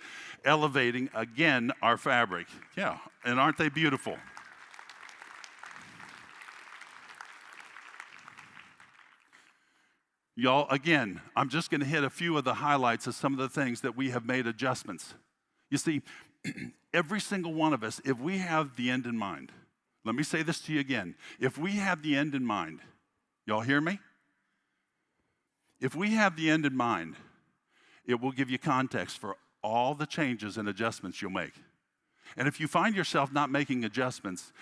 elevating again our fabric. Yeah, and aren't they beautiful? Y'all, again, I'm just going to hit a few of the highlights of some of the things that we have made adjustments. You see, every single one of us, if we have the end in mind, let me say this to you again. If we have the end in mind, y'all hear me? If we have the end in mind, it will give you context for all the changes and adjustments you'll make. And if you find yourself not making adjustments,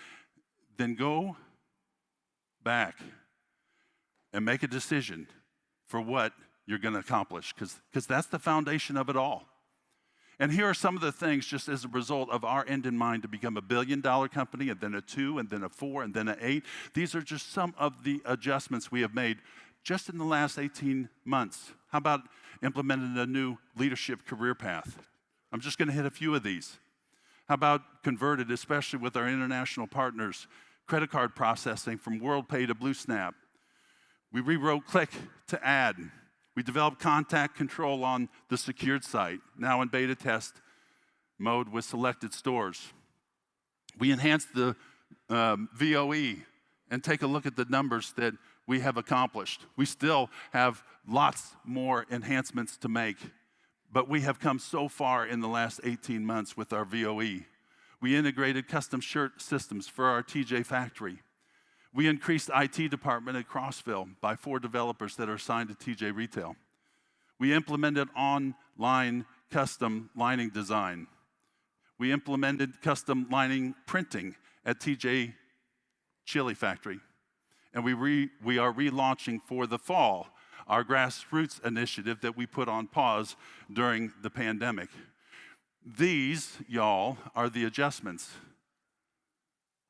then go back and make a decision for what you're going to accomplish, because that's the foundation of it all. And here are some of the things just as a result of our end in mind to become $1 billion company, and then a 2, and then a 4, and then an 8. These are just some of the adjustments we have made just in the last 18 months. How about implementing a new leadership career path? I'm just going to hit a few of these. How about converted, especially with our international partners, credit card processing from WorldPay to BlueSnap. We rewrote Click to Add. We developed contact control on the secured site, now in beta test mode with selected stores. We enhanced the VOE, and take a look at the numbers that we have accomplished. We still have lots more enhancements to make, but we have come so far in the last 18 months with our VOE. We integrated custom shirt systems for our TJ factory. We increased IT department at Crossville by 4 developers that are assigned to TJ Retail. We implemented online custom lining design. We implemented custom lining printing at TJ Chili Factory. And we are relaunching for the fall our grassroots initiative that we put on pause during the pandemic. These, y'all, are the adjustments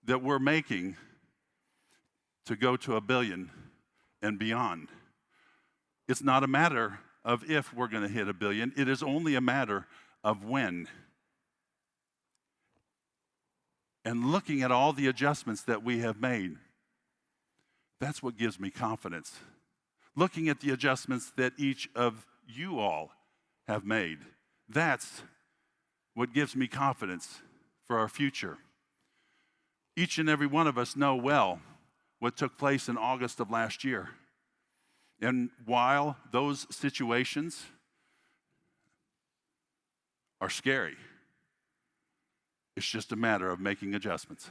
that we're making to go to $1 billion and beyond. It's not a matter of if we're going to hit $1 billion. It is only a matter of when. And looking at all the adjustments that we have made, that's what gives me confidence. Looking at the adjustments that each of you all have made, that's what gives me confidence for our future. Each and every one of us know well what took place in August of last year. And while those situations are scary, it's just a matter of making adjustments.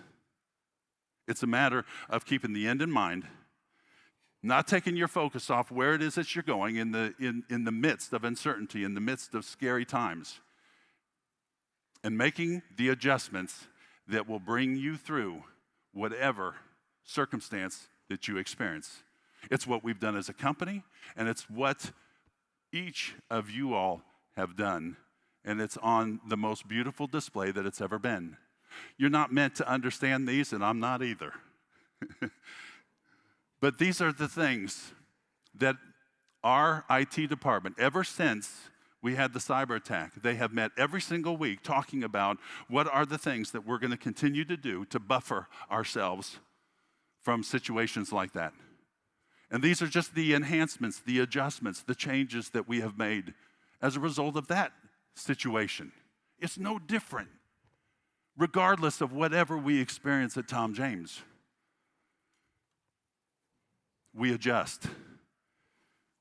It's a matter of keeping the end in mind, not taking your focus off where it is that you're going in the midst of uncertainty, in the midst of scary times, and making the adjustments that will bring you through whatever circumstance that you experience. It's what we've done as a company, and it's what each of you all have done, and it's on the most beautiful display that it's ever been. You're not meant to understand these, and I'm not either. But these are the things that our IT department, ever since we had the cyber attack, they have met every single week talking about what are the things that we're going to continue to do to buffer ourselves from situations like that. And these are just the enhancements, the adjustments, the changes that we have made as a result of that situation. It's no different, regardless of whatever we experience at Tom James. We adjust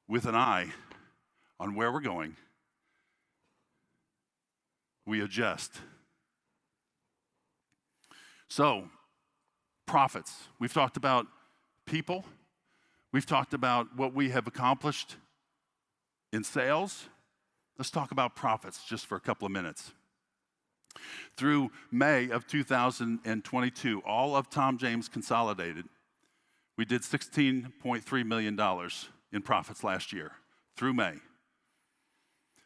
with an eye on where we're going. We adjust. So, profits. We've talked about people, We've talked about what we have accomplished in sales. Let's talk about profits just for a couple of minutes. Through May of 2022, all of Tom James consolidated, we did $16.3 million in profits last year, through May.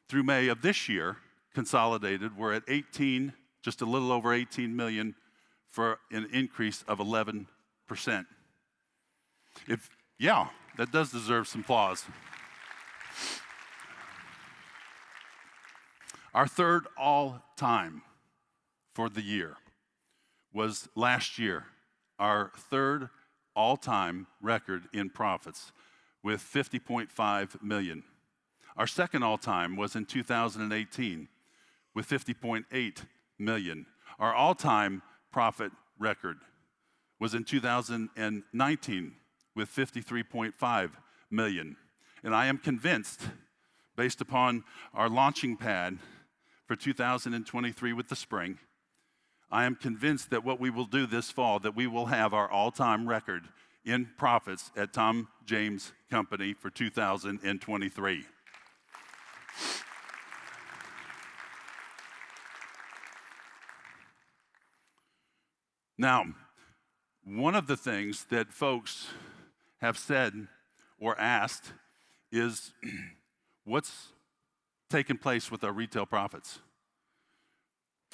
Through May of this year, consolidated, we're at just a little over 18 million for an increase of 11%. That does deserve some applause. Our third all-time for the year was last year, our third all-time record in profits with 50.5 million. Our second all-time was in 2018 with 50.8 million. Our all-time profit record was in 2019 with 53.5 million. And I am convinced, based upon our launching pad for 2023 with the spring, I am convinced that what we will do this fall, that we will have our all-time record in profits at Tom James Company for 2023. Now, one of the things that folks have said or asked is, what's taken place with our retail profits?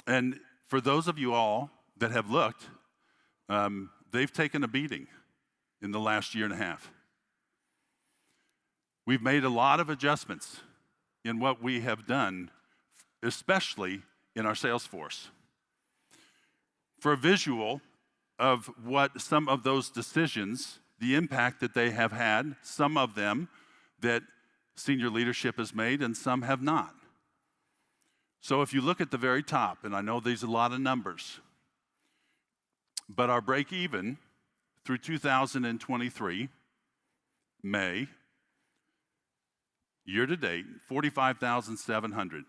And for those of you all that have looked, they've taken a beating in the last year and a half. We've made a lot of adjustments in what we have done, especially in our sales force. For a visual of what some of those decisions, the impact that they have had, some of them that senior leadership has made and some have not. So if you look at the very top, and I know these are a lot of numbers, but our break even through 2023, May, year to date, 45,700.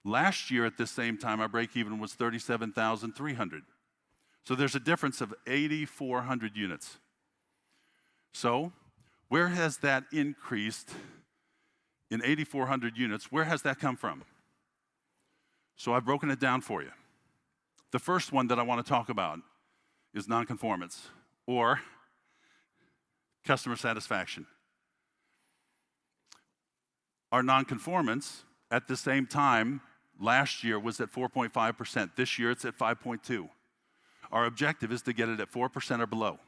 Last year at this same time, our break even was 37,300. So there's a difference of 8,400 units. So where has that increased in 8,400 units? Where has that come from? So I've broken it down for you. The first one that I want to talk about is nonconformance or customer satisfaction. Our nonconformance at the same time last year was at 4.5%. This year it's at 5.2%. Our objective is to get it at 4% or below.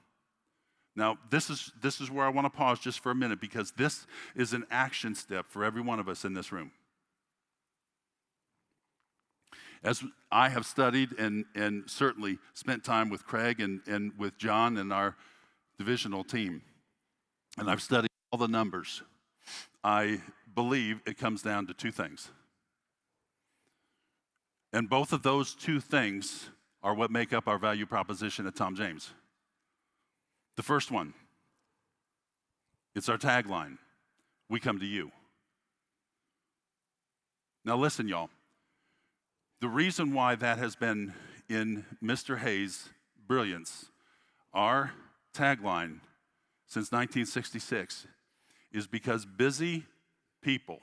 Now, this is where I want to pause just for a minute, because this is an action step for every one of us in this room. As I have studied and certainly spent time with Craig and with John and our divisional team, and I've studied all the numbers, I believe it comes down to two things. And both of those two things are what make up our value proposition at Tom James. The first one, it's our tagline, we come to you. Now listen, y'all. The reason why that has been in Mr. Hayes' brilliance, our tagline since 1966, is because busy people,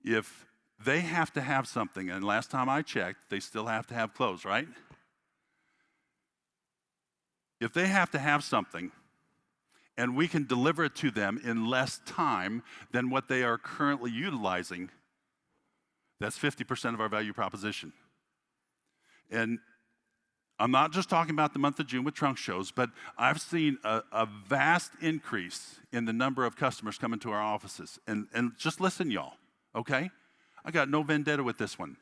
if they have to have something, and last time I checked, they still have to have clothes, right? If they have to have something, and we can deliver it to them in less time than what they are currently utilizing, that's 50% of our value proposition. And I'm not just talking about the month of June with trunk shows, but I've seen a vast increase in the number of customers coming to our offices. And just listen, y'all, okay? I got no vendetta with this one.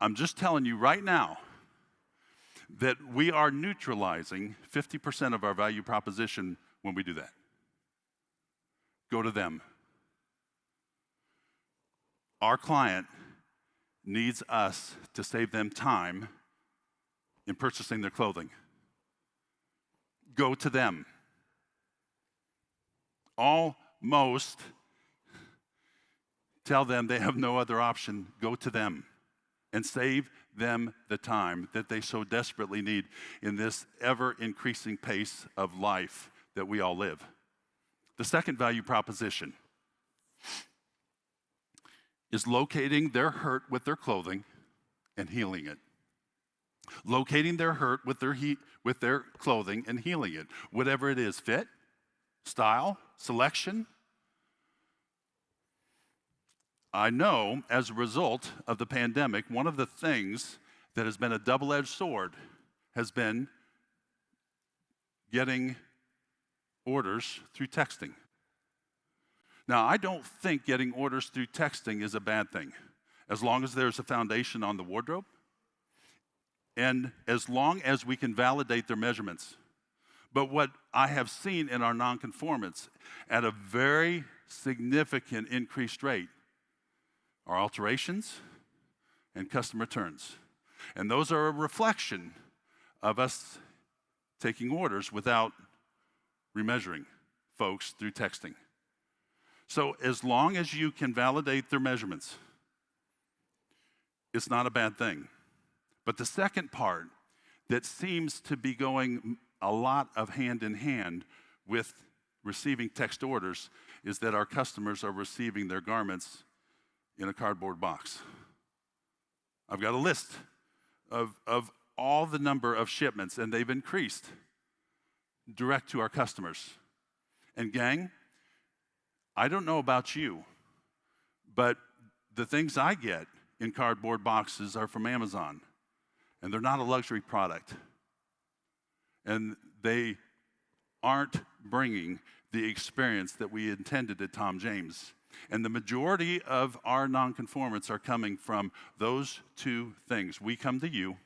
I'm just telling you right now that we are neutralizing 50% of our value proposition when we do that. Go to them. Our client needs us to save them time in purchasing their clothing. Go to them. Almost tell them they have no other option. Go to them and save them the time that they so desperately need in this ever-increasing pace of life that we all live. The second value proposition is locating their hurt with their clothing and healing it. Locating their hurt with their clothing and healing it. Whatever it is, fit, style, selection. I know as a result of the pandemic, one of the things that has been a double-edged sword has been getting orders through texting. Now, I don't think getting orders through texting is a bad thing, as long as there's a foundation on the wardrobe, and as long as we can validate their measurements. But what I have seen in our nonconformance at a very significant increased rate are alterations and custom returns. And those are a reflection of us taking orders without remeasuring folks through texting. So as long as you can validate their measurements, it's not a bad thing. But the second part that seems to be going a lot of hand in hand with receiving text orders is that our customers are receiving their garments in a cardboard box. I've got a list of all the number of shipments, and they've increased direct to our customers. And gang, I don't know about you, but the things I get in cardboard boxes are from Amazon, and they're not a luxury product. And they aren't bringing the experience that we intended at Tom James. And the majority of our nonconformants are coming from those two things. We come to you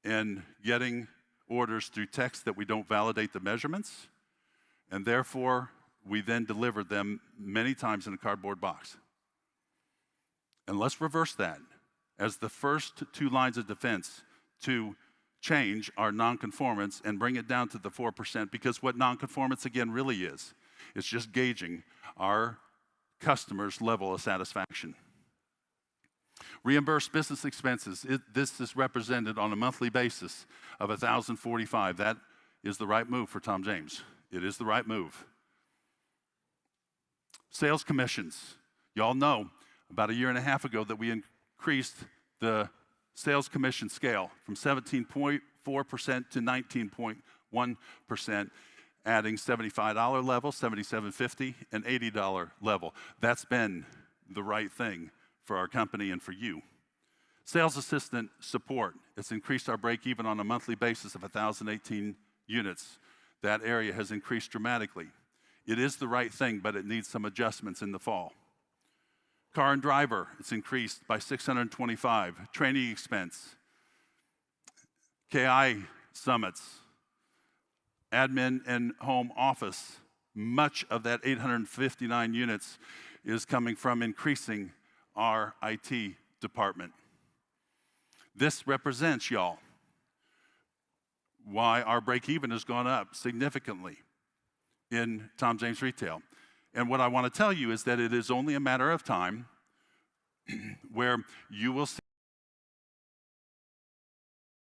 and getting orders through text that we don't validate the measurements, and therefore we then deliver them many times in a cardboard box. And let's reverse that as the first two lines of defense to change our nonconformance and bring it down to the 4%, because what nonconformance again really is, it's just gauging our customers' level of satisfaction. Reimbursed business expenses, this is represented on a monthly basis of $1,045. That is the right move for Tom James. It is the right move. Sales commissions. Y'all know about a year and a half ago that we increased the sales commission scale from 17.4% to 19.1%, adding $75 level, $77.50, and $80 level. That's been the right thing for our company and for you. Sales assistant support. It's increased our break even on a monthly basis of 1,018 units. That area has increased dramatically. It is the right thing, but it needs some adjustments in the fall. Car and driver, it's increased by 625. Training expense, KI summits, admin and home office. Much of that 859 units is coming from increasing our IT department. This represents, y'all, why our break even has gone up significantly in Tom James Retail. And what I want to tell you is that it is only a matter of time where you will see